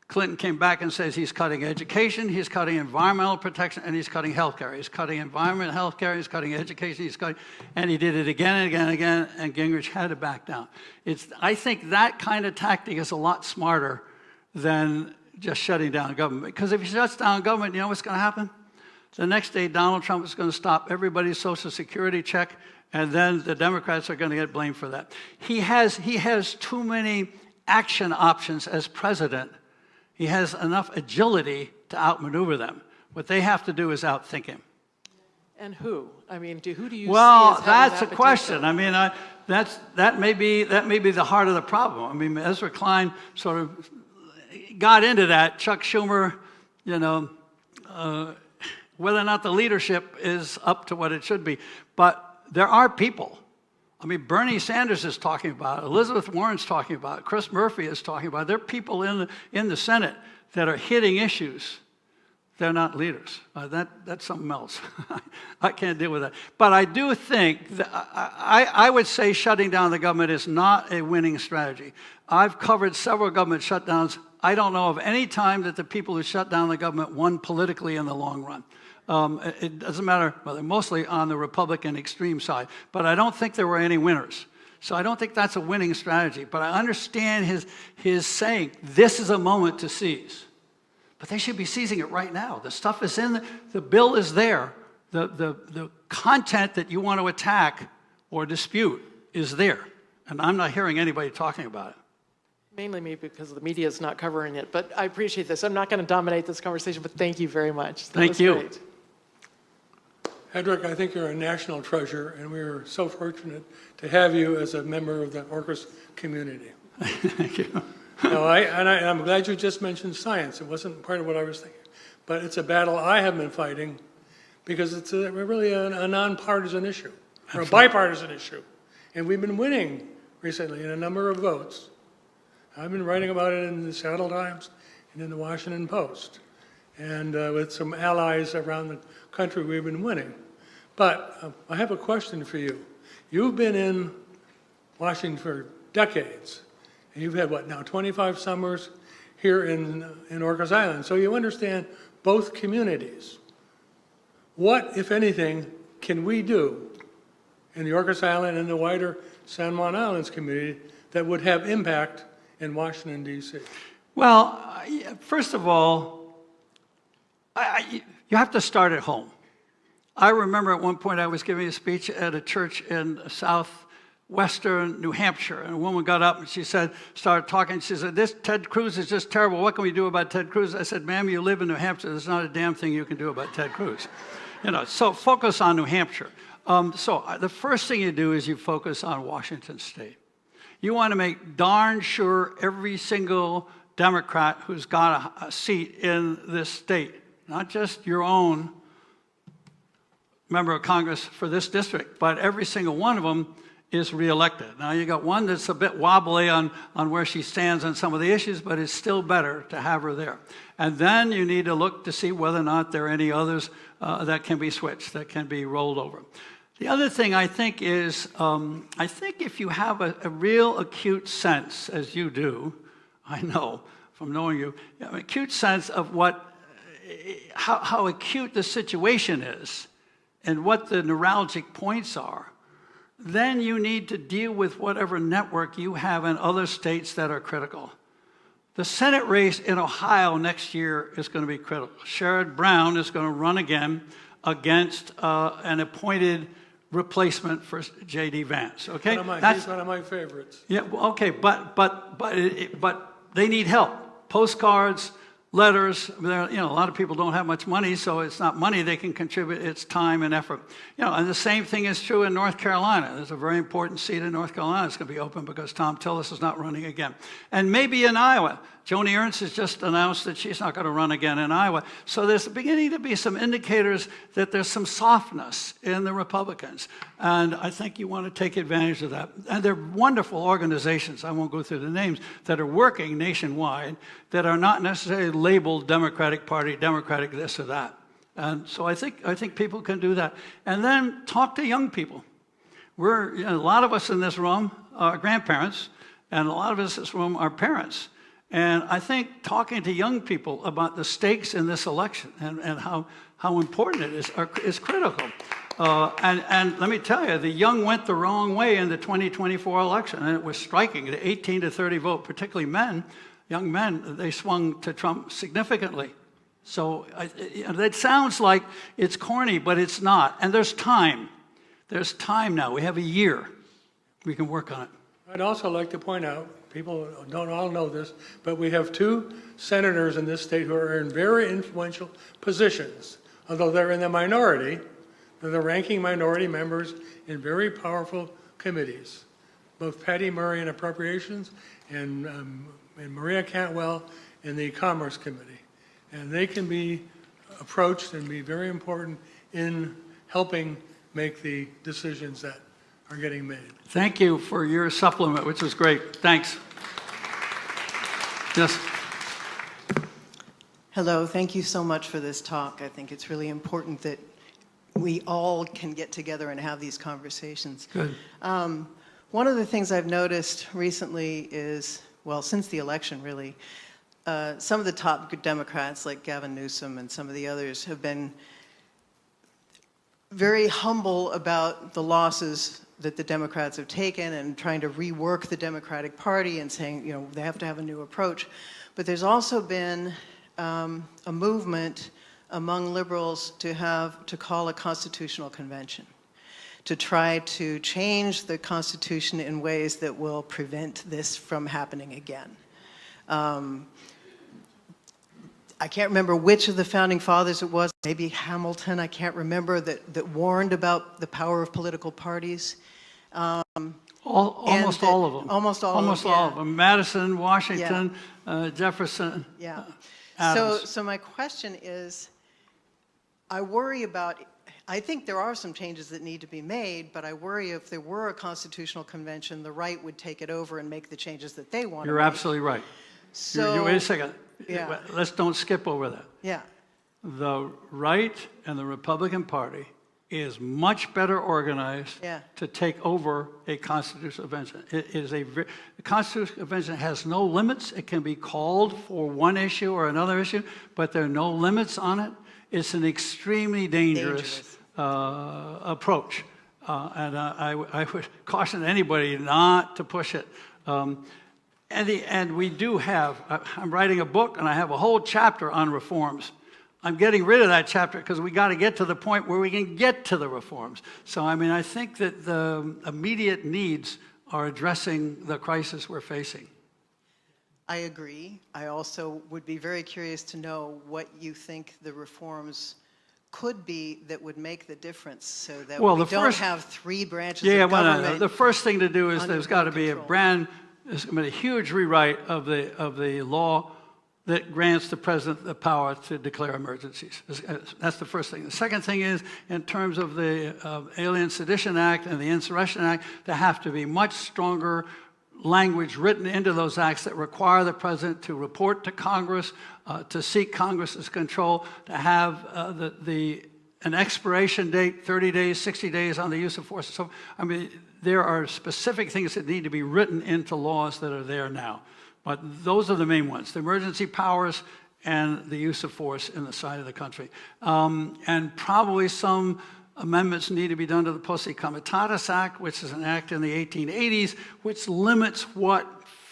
Clinton came back and says he's cutting education, he's cutting environmental protection, and he's cutting health care. He's cutting environment, health care, he's cutting education, and he did it again and again and again, and Gingrich had to back down. I think that kind of tactic is a lot smarter than just shutting down government. Because if he shuts down government, you know what's going to happen? The next day, Donald Trump is going to stop everybody's Social Security check, and then the Democrats are going to get blamed for that. He has too many action options as president. He has enough agility to outmaneuver them. What they have to do is outthink him. And who? I mean, who do you see as Well, having that's that a question. potential? I mean, that may be the heart of the problem. I mean, Ezra Klein sort of got into that. Chuck Schumer, whether or not the leadership is up to what it should be. But there are people. I mean, Bernie Sanders is talking about it. Elizabeth Warren's talking about it. Chris Murphy is talking about it. There are people in the Senate that are hitting issues. They're not leaders. That's something else. I can't deal with that. But I do think that I would say shutting down the government is not a winning strategy. I've covered several government shutdowns. I don't know of any time that the people who shut down the government won politically in the long run. It doesn't matter, well, they're mostly on the Republican extreme side, but I don't think there were any winners. So I don't think that's a winning strategy, but I understand his saying, this is a moment to seize. But they should be seizing it right now. The stuff is the bill is there. The content that you want to attack or dispute is there. And I'm not hearing anybody talking about it. Mainly me because the media is not covering it, but I appreciate this. I'm not going to dominate this conversation, but thank you very much. That was great. Hedrick, I think you're a national treasure, and we're so fortunate to have you as a member of the Orcas community. Thank you. Now, I'm glad you just mentioned science. It wasn't part of what I was thinking. But it's a battle I have been fighting because it's really a nonpartisan issue, or a bipartisan issue. And we've been winning recently in a number of votes. I've been writing about it in the Seattle Times and in the Washington Post. And with some allies around the country, we've been winning. But I have a question for you. You've been in Washington for decades, and you've had, what, now 25 summers here in Orcas Island, so you understand both communities. What, if anything, can we do in the Orcas Island and the wider San Juan Islands community that would have impact in Washington, D.C.? Well, first of all, you have to start at home. I remember at one point I was giving a speech at a church in southwestern New Hampshire, and a woman got up and she said, started talking, she said, "This Ted Cruz is just terrible. What can we do about Ted Cruz?" I said, "Ma'am, you live in New Hampshire. There's not a damn thing you can do about Ted Cruz." You know, so focus on New Hampshire. So the first thing you do is you focus on Washington State. You want to make darn sure every single Democrat who's got a seat in this state, not just your own member of Congress for this district, but every single one of them is reelected. Now, you got one that's a bit wobbly on where she stands on some of the issues, but it's still better to have her there. And then you need to look to see whether or not there are any others that can be switched, that can be rolled over. The other thing I think is, I think if you have a real acute sense, as you do, I know from knowing you, an acute sense of how acute the situation is and what the neuralgic points are, then you need to deal with whatever network you have in other states that are critical. The Senate race in Ohio next year is going to be critical. Sherrod Brown is going to run again against an appointed replacement for J.D. Vance. Okay, He's one of my favorites. Yeah. Well, okay, but they need help. Postcards, letters. You know, a lot of people don't have much money, so it's not money they can contribute. It's time and effort. You know, and the same thing is true in North Carolina. There's a very important seat in North Carolina that's going to be open because Tom Tillis is not running again. And maybe in Iowa. Joni Ernst has just announced that she's not going to run again in Iowa. So there's beginning to be some indicators that there's some softness in the Republicans. And I think you want to take advantage of that. And they're wonderful organizations, I won't go through the names, that are working nationwide that are not necessarily labeled Democratic Party, Democratic this or that. And so I think people can do that. And then talk to young people. A lot of us in this room are grandparents, and a lot of us in this room are parents. And I think talking to young people about the stakes in this election and how important it is critical. And let me tell you, the young went the wrong way in the 2024 election, and it was striking. The 18 to 30 vote, particularly men, young men, they swung to Trump significantly. So it sounds like it's corny, but it's not. And there's time. There's time now. We have a year. We can work on it. I'd also like to point out, people don't all know this, but we have 2 senators in this state who are in very influential positions. Although they're in the minority, they're the ranking minority members in very powerful committees. Both Patty Murray in Appropriations and Maria Cantwell in the Commerce Committee. And they can be approached and be very important in helping make the decisions that are getting made. Thank you for your supplement, which was great. Thanks. Yes. Hello, thank you so much for this talk. I think it's really important that we all can get together and have these conversations. Good. One of the things I've noticed recently is, well, since the election really, some of the top Democrats like Gavin Newsom and some of the others have been very humble about the losses that the Democrats have taken and trying to rework the Democratic Party and saying, you know, they have to have a new approach. But there's also been a movement among liberals to call a constitutional convention, to try to change the Constitution in ways that will prevent this from happening again. I can't remember which of the founding fathers it was, maybe Hamilton, I can't remember, that warned about the power of political parties. Almost all of them. Almost all of them. Madison, Washington, Jefferson. Yeah. Adams. So my question is, I worry about I think there are some changes that need to be made, but I worry if there were a constitutional convention, the right would take it over and make the changes that they want to You're make. absolutely right. So, Wait a second. yeah. Let's don't skip over that. yeah, The right and the Republican Party is much better organized Yeah. to take over a constitutional convention. The constitutional convention has no limits. It can be called for one issue or another issue, but there are no limits on it. It's an extremely dangerous. Approach. And I would caution anybody not to push it. And we do have, I'm writing a book and I have a whole chapter on reforms. I'm getting rid of that chapter because we got to get to the point where we can get to the reforms. So, I mean, I think that the immediate needs are addressing the crisis we're facing. I agree. I also would be very curious to know what you think the reforms could be that would make the difference so that Well, we the don't first- have three branches Yeah, of well, government. the first thing to do is under there's got to one be control. there's going to be a huge rewrite of the law that grants the president the power to declare emergencies. That's the first thing. The second thing is, in terms of the Alien Sedition Act and the Insurrection Act, there have to be much stronger language written into those acts that require the president to report to Congress, to seek Congress's control, to have an expiration date, 30 days, 60 days on the use of force. So, I mean, there are specific things that need to be written into laws that are there now. But those are the main ones, the emergency powers and the use of force in the side of the country. And probably some amendments need to be done to the Posse Comitatus Act, which is an act in the 1880s, which limits what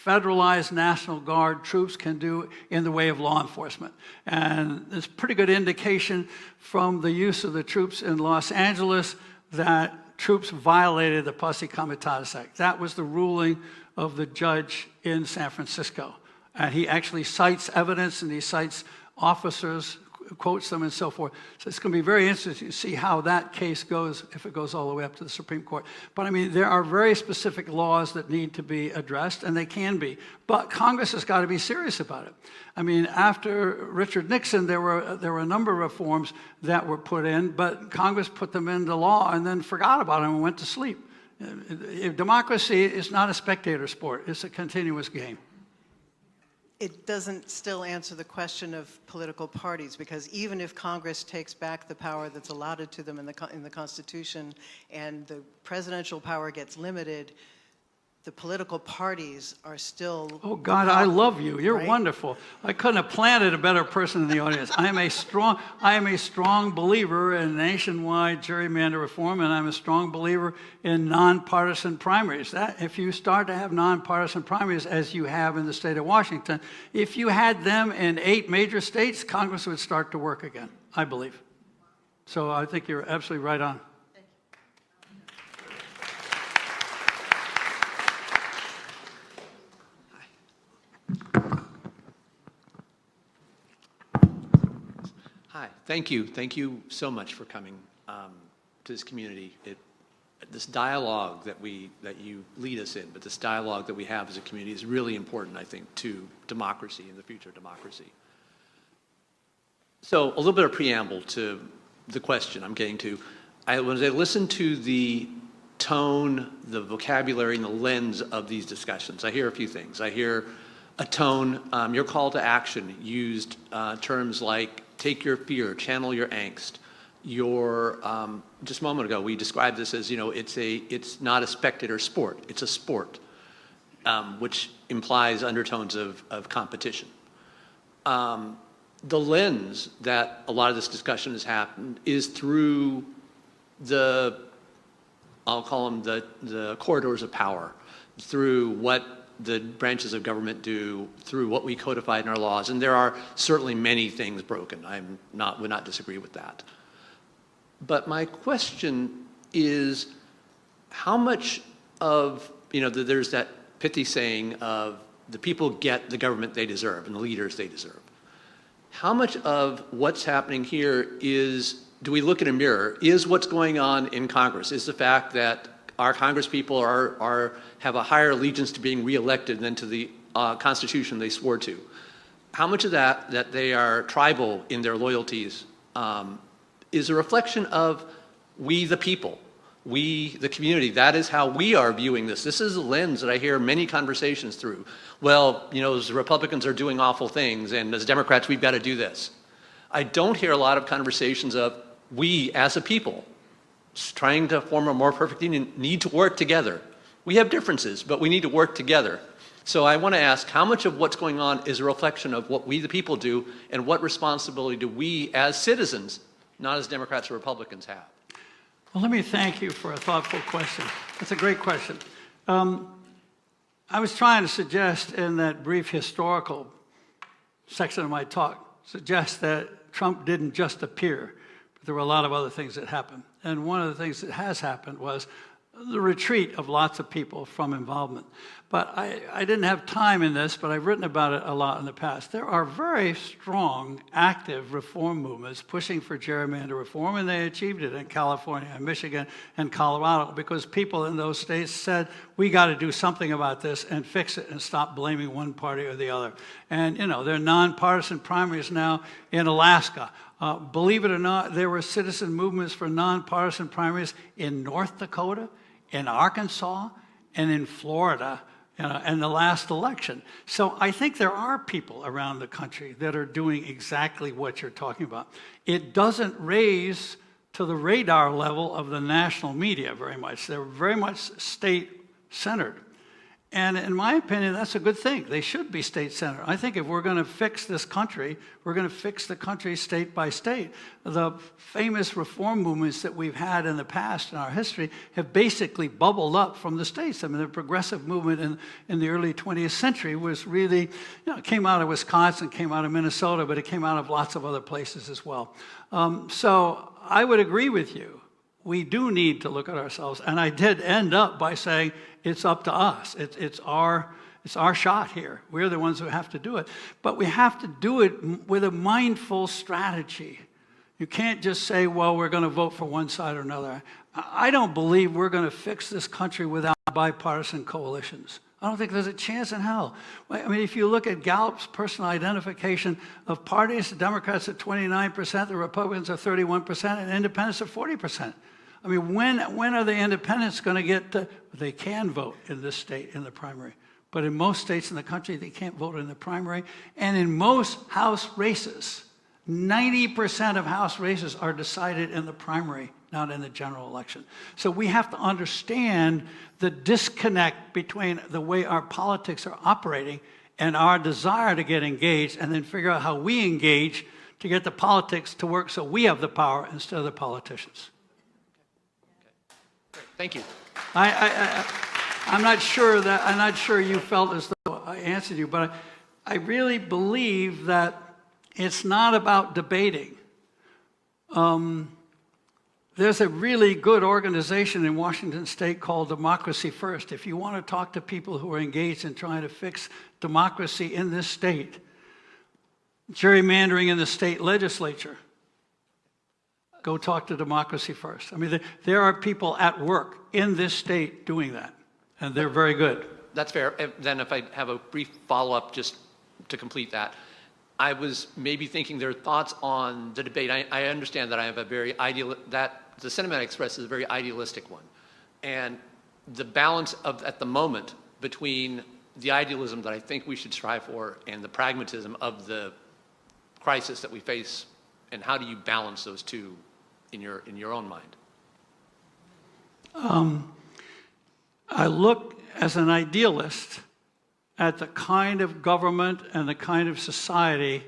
federalized National Guard troops can do in the way of law enforcement. And there's pretty good indication from the use of the troops in Los Angeles that troops violated the Posse Comitatus Act. That was the ruling of the judge in San Francisco. And he actually cites evidence and he cites officers, quotes them and so forth. So it's going to be very interesting to see how that case goes, if it goes all the way up to the Supreme Court. But I mean, there are very specific laws that need to be addressed, and they can be. But Congress has got to be serious about it. I mean, after Richard Nixon, there were a number of reforms that were put in, but Congress put them into law and then forgot about them and went to sleep. Democracy is not a spectator sport. It's a continuous game. It doesn't still answer the question of political parties, because even if Congress takes back the power that's allotted to them in the Constitution and the presidential power gets limited, the political parties are still... Oh, God, I love you. You're right? wonderful. I couldn't have planted a better person in the audience. I am a strong believer in nationwide gerrymander reform, and I'm a strong believer in nonpartisan primaries. That, if you start to have nonpartisan primaries, as you have in the state of Washington, if you had them in 8 major states, Congress would start to work again, I believe. So I think you're absolutely right on. Hi, thank you. Thank you so much for coming to this community. This dialogue that you lead us in, but this dialogue that we have as a community is really important, I think, to democracy and the future of democracy. So a little bit of preamble to the question I'm getting to. When I listen to the tone, the vocabulary, and the lens of these discussions, I hear a few things. I hear a tone, your call to action used terms like take your fear, channel your angst. Just a moment ago, we described this as, it's not a spectator sport, it's a sport, which implies undertones of competition. The lens that a lot of this discussion has happened is through I'll call them the corridors of power, through what the branches of government do, through what we codified in our laws. And there are certainly many things broken. Would not disagree with that. But my question is, how much of, there's that pithy saying of the people get the government they deserve and the leaders they deserve. How much of what's happening here do we look in a mirror? Is what's going on in Congress, is the fact that our Congress people have a higher allegiance to being reelected than to the Constitution they swore to. How much of that they are tribal in their loyalties is a reflection of We the people, we the community, that is how we are viewing this. This is a lens that I hear many conversations through. Well, you know, as Republicans are doing awful things, and as Democrats, we've got to do this. I don't hear a lot of conversations of we as a people trying to form a more perfect union need to work together. We have differences, but we need to work together. So I want to ask, how much of what's going on is a reflection of what we the people do, and what responsibility do we as citizens, not as Democrats or Republicans, have? Well, let me thank you for a thoughtful question. That's a great question. I was trying to suggest in that brief historical section of my talk, suggest that Trump didn't just appear, but there were a lot of other things that happened. And one of the things that has happened was the retreat of lots of people from involvement. But I didn't have time in this, but I've written about it a lot in the past. There are very strong, active reform movements pushing for gerrymander reform, and they achieved it in California and Michigan and Colorado because people in those states said, we got to do something about this and fix it and stop blaming one party or the other. And, you know, there are nonpartisan primaries now in Alaska. Believe it or not, there were citizen movements for nonpartisan primaries in North Dakota, in Arkansas, and in Florida, in the last election. So I think there are people around the country that are doing exactly what you're talking about. It doesn't raise to the radar level of the national media very much. They're very much state-centered. And in my opinion, that's a good thing. They should be state-centered. I think if we're going to fix this country, we're going to fix the country state by state. The famous reform movements that we've had in the past in our history have basically bubbled up from the states. I mean, the progressive movement in the early 20th century was really, you know, it came out of Wisconsin, came out of Minnesota, but it came out of lots of other places as well. So I would agree with you. We do need to look at ourselves. And I did end up by saying, it's up to us. It's our shot here. We're the ones who have to do it. But we have to do it with a mindful strategy. You can't just say, well, we're going to vote for one side or another. I don't believe we're going to fix this country without bipartisan coalitions. I don't think there's a chance in hell. I mean, if you look at Gallup's personal identification of parties, the Democrats at 29%, the Republicans are 31%, and independents are 40%. I mean, when are the independents going to get to, they can vote in this state in the primary, but in most states in the country, they can't vote in the primary. And in most House races, 90% of House races are decided in the primary, not in the general election. So we have to understand the disconnect between the way our politics are operating and our desire to get engaged, and then figure out how we engage to get the politics to work so we have the power instead of the politicians. Thank you. I'm not sure you felt as though I answered you, but I really believe that it's not about debating. There's a really good organization in Washington State called Democracy First. If you want to talk to people who are engaged in trying to fix democracy in this state, gerrymandering in the state legislature, go talk to Democracy First. I mean, there are people at work in this state doing that, and they're very good. That's fair. Then if I have a brief follow-up just to complete that, I was maybe thinking their thoughts on the debate. I understand that I have a very that the sentiment I express is a very idealistic one. And the balance at the moment between the idealism that I think we should strive for and the pragmatism of the crisis that we face, and how do you balance those two in your own mind? I look as an idealist at the kind of government and the kind of society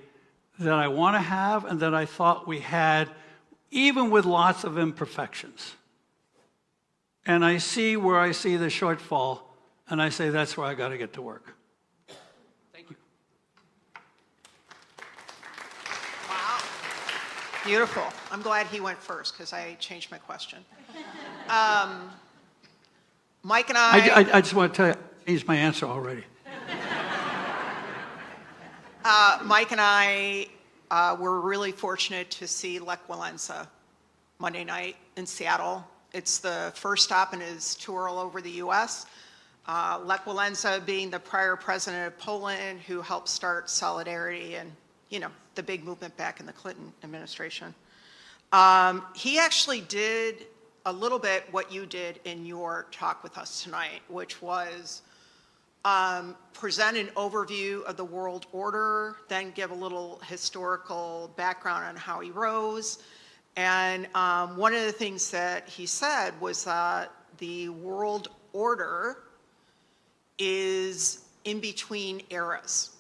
that I want to have and that I thought we had, even with lots of imperfections. And I see where I see the shortfall, and I say that's where I got to get to work. Thank you. Wow. Beautiful. I'm glad he went first because I changed my question. Mike and I just want to tell you, I changed my answer already. Mike and I were really fortunate to see Lech Walesa Monday night in Seattle. It's the first stop in his tour all over the U.S. Lech Walesa being the prior president of Poland who helped start Solidarity and, you know, the big movement back in the Clinton administration. He actually did a little bit what you did in your talk with us tonight, which was present an overview of the world order, then give a little historical background on how he rose. And one of the things that he said was that the world order is in between eras.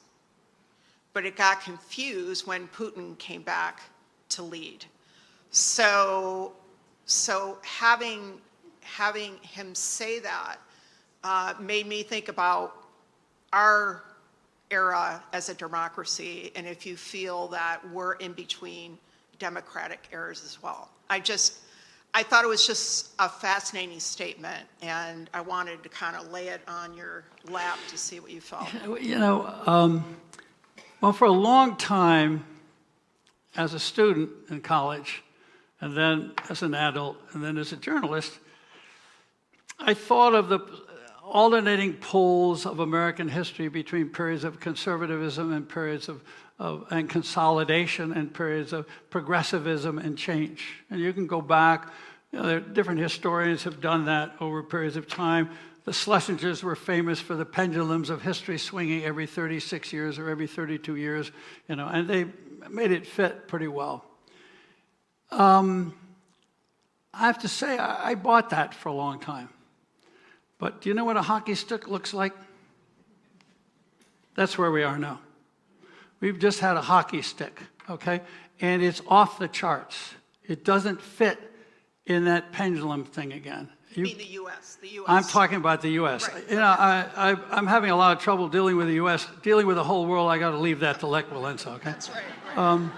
But it got confused when Putin came back to lead. So having him say that made me think about our era as a democracy, and if you feel that we're in between democratic eras as well. I thought it was just a fascinating statement, and I wanted to kind of lay it on your lap to see what you felt. You know, well, for a long time, as a student in college, and then as an adult, and then as a journalist, I thought of the alternating poles of American history between periods of conservatism and periods of and consolidation and periods of progressivism and change. And you can go back, you know, different historians have done that over periods of time. The Schlesingers were famous for the pendulums of history swinging every 36 years or every 32 years, you know, and they made it fit pretty well. I have to say, I bought that for a long time. But do you know what a hockey stick looks like? That's where we are now. We've just had a hockey stick, okay? And it's off the charts. It doesn't fit in that pendulum thing again. You mean the U.S.? The U.S. I'm talking about the U.S. Right. You know, I'm having a lot of trouble dealing with the U.S. Dealing with the whole world, I got to leave that to Lech Walesa, okay? That's right.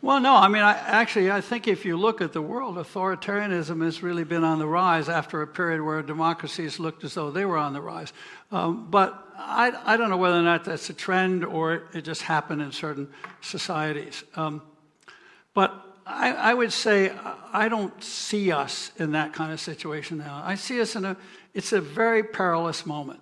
Well, no, I mean, I think if you look at the world, authoritarianism has really been on the rise after a period where democracies looked as though they were on the rise. But I don't know whether or not that's a trend or it just happened in certain societies. But I would say I don't see us in that kind of situation now. I see us it's a very perilous moment.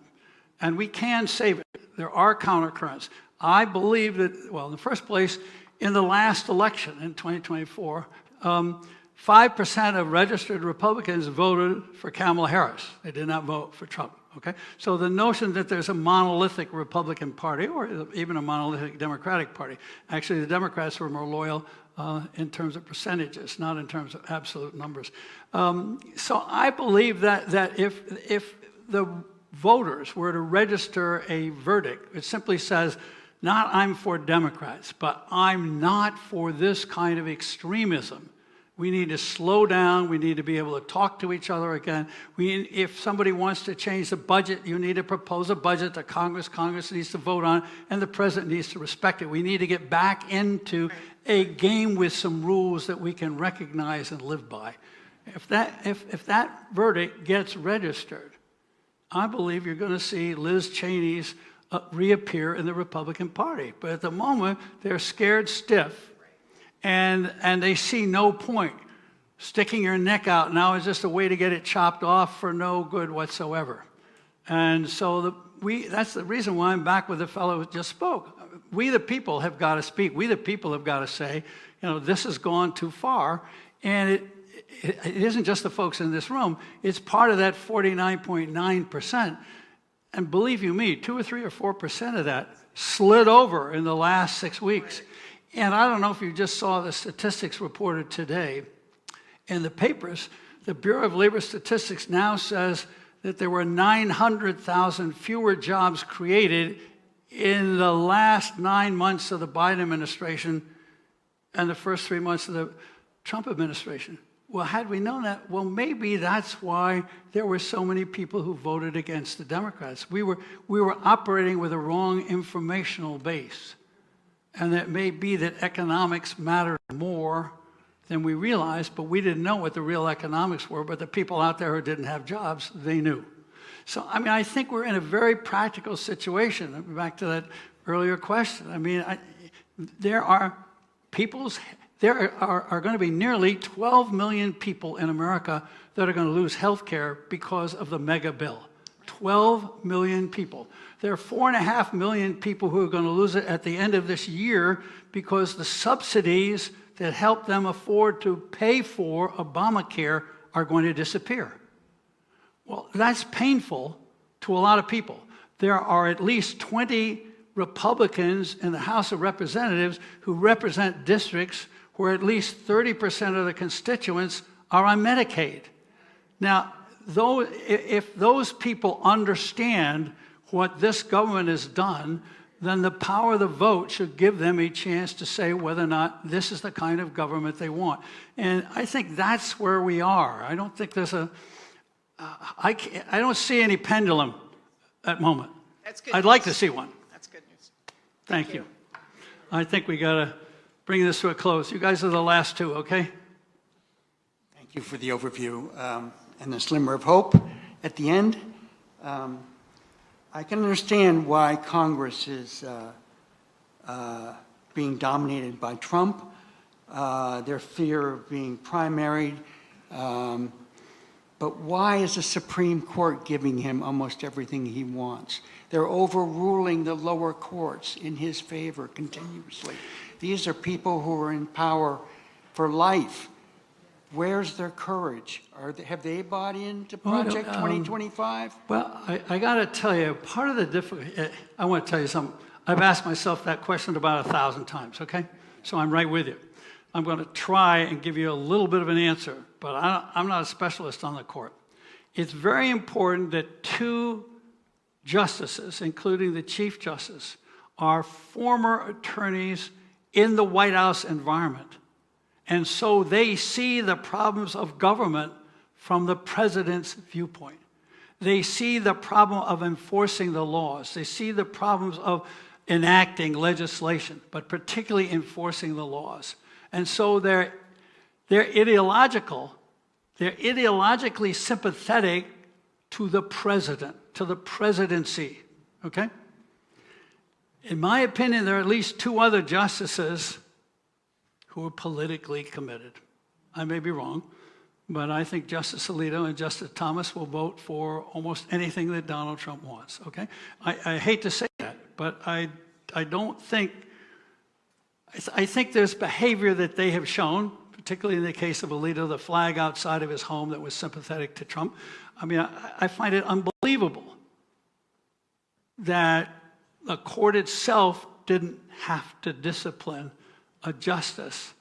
And we can save it. There are countercurrents. I believe that, well, in the first place, in the last election in 2024, 5% of registered Republicans voted for Kamala Harris. They did not vote for Trump, okay? So the notion that there's a monolithic Republican Party or even a monolithic Democratic Party, actually the Democrats were more loyal in terms of percentages, not in terms of absolute numbers. So I believe that if the voters were to register a verdict, it simply says, not I'm for Democrats, but I'm not for this kind of extremism. We need to slow down. We need to be able to talk to each other again. If somebody wants to change the budget, you need to propose a budget to Congress. Congress needs to vote on it, and the president needs to respect it. We need to get back into a game with some rules that we can recognize and live by. If that verdict gets registered, I believe you're going to see Liz Cheney's reappear in the Republican Party. But at the moment, they're scared stiff, and they see no point. Sticking your neck out now is just a way to get it chopped off for no good whatsoever. And so that's the reason why I'm back with the fellow who just spoke. We the people have got to speak. We the people have got to say, you know, this has gone too far, and it isn't just the folks in this room. It's part of that 49.9%. And believe you me, 2 or 3 or 4% of that slid over in the last 6 weeks. And I don't know if you just saw the statistics reported today in the papers. The Bureau of Labor Statistics now says that there were 900,000 fewer jobs created in the last 9 months of the Biden administration and the first 3 months of the Trump administration. Well, had we known that, well, maybe that's why there were so many people who voted against the Democrats. We were operating with a wrong informational base. And it may be that economics mattered more than we realized, but we didn't know what the real economics were, but the people out there who didn't have jobs, they knew. So, I mean, I think we're in a very practical situation. Back to that earlier question. I mean, there are going to be nearly 12 million people in America that are going to lose health care because of the mega bill. 12 million people. There are 4.5 million people who are going to lose it at the end of this year because the subsidies that help them afford to pay for Obamacare are going to disappear. Well, that's painful to a lot of people. There are at least 20 Republicans in the House of Representatives who represent districts where at least 30% of the constituents are on Medicaid. Now, if those people understand what this government has done, then the power of the vote should give them a chance to say whether or not this is the kind of government they want. And I think that's where we are. I don't think there's I don't see any pendulum at the moment. That's good I'd news. like to see one. That's good news. Thank you. I think we got to bring this to a close. You guys are the last two, okay? Thank you for the overview and the slimmer of hope at the end. I can understand why Congress is being dominated by Trump, their fear of being primaried. But why is the Supreme Court giving him almost everything he wants? They're overruling the lower courts in his favor continuously. These are people who are in power for life. Where's their courage? Have they bought into Project 2025? Well, I got to tell you, part of the difficulty, I want to tell you something. I've asked myself that question about 1,000 times, okay? So I'm right with you. I'm going to try and give you a little bit of an answer, but I'm not a specialist on the court. It's very important that two justices, including the Chief Justice, are former attorneys in the White House environment. And so they see the problems of government from the president's viewpoint. They see the problem of enforcing the laws. They see the problems of enacting legislation, but particularly enforcing the laws. And so they're ideological. They're ideologically sympathetic to the president, to the presidency, okay? In my opinion, there are at least two other justices who are politically committed. I may be wrong, but I think Justice Alito and Justice Thomas will vote for almost anything that Donald Trump wants, okay? I hate to say that, but I don't think, I think there's behavior that they have shown, particularly in the case of Alito, the flag outside of his home that was sympathetic to Trump. I mean, I find it unbelievable that the court itself didn't have to discipline a justice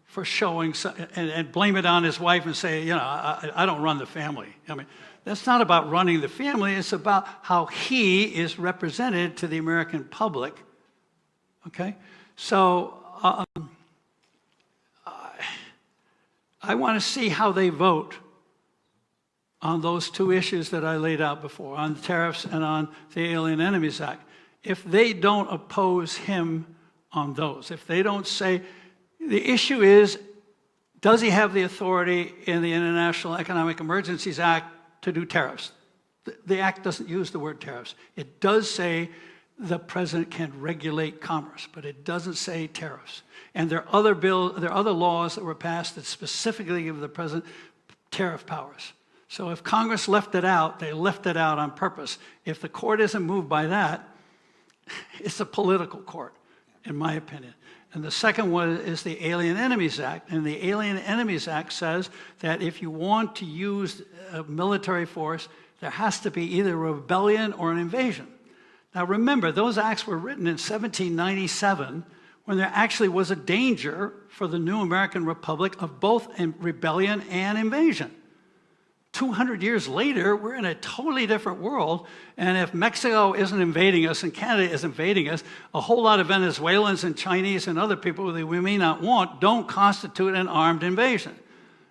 for showing, and blame it on his wife and say, you know, I don't run the family. I mean, that's not about running the family. It's about how he is represented to the American public. Okay? So I want to see how they vote on those two issues that I laid out before, on tariffs and on the Alien Enemies Act. If they don't oppose him on those, if they don't say, the issue is, does he have the authority in the International Economic Emergencies Act to do tariffs? The act doesn't use the word tariffs. It does say the president can regulate commerce, but it doesn't say tariffs. And there are other laws that were passed that specifically give the president tariff powers. So if Congress left it out, they left it out on purpose. If the court isn't moved by that, it's a political court, in my opinion. And the second one is the Alien Enemies Act. And the Alien Enemies Act says that if you want to use military force, there has to be either a rebellion or an invasion. Now remember, those acts were written in 1797 when there actually was a danger for the new American Republic of both rebellion and invasion. 200 years later, we're in a totally different world, and if Mexico isn't invading us and Canada is invading us, a whole lot of Venezuelans and Chinese and other people that we may not want don't constitute an armed invasion.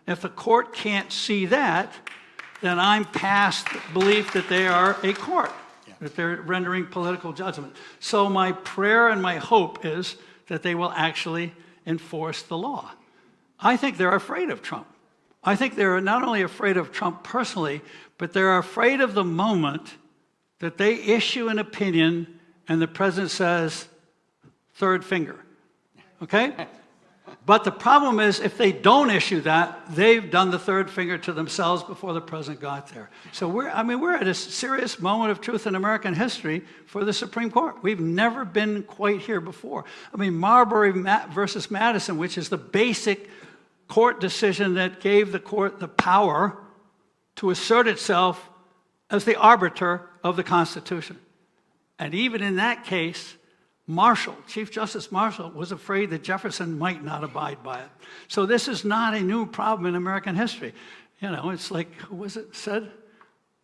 If the court can't see that, then I'm past belief that they are a court, that they're rendering political judgment. So my prayer and my hope is that they will actually enforce the law. I think they're afraid of Trump. I think they're not only afraid of Trump personally, but they're afraid of the moment that they issue an opinion and the president says, third finger, okay? But the problem is if they don't issue that, they've done the third finger to themselves before the president got there. So we're at a serious moment of truth in American history for the Supreme Court. We've never been quite here before. I mean, Marbury versus Madison, which is the basic court decision that gave the court the power to assert itself as the arbiter of the Constitution. And even in that case, Chief Justice Marshall, was afraid that Jefferson might not abide by it. So this is not a new problem in American history. You know, it's like, who was it said?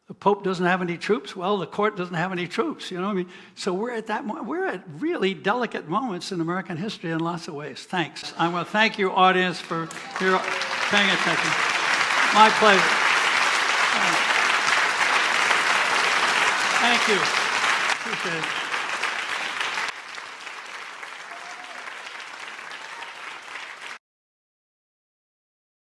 The Pope doesn't have any troops. Well, the court doesn't have any troops. You know what I mean? So we're at really delicate moments in American history in lots of ways. Thanks. I want to thank you, audience, for your paying attention. My pleasure. Thank you. Appreciate it.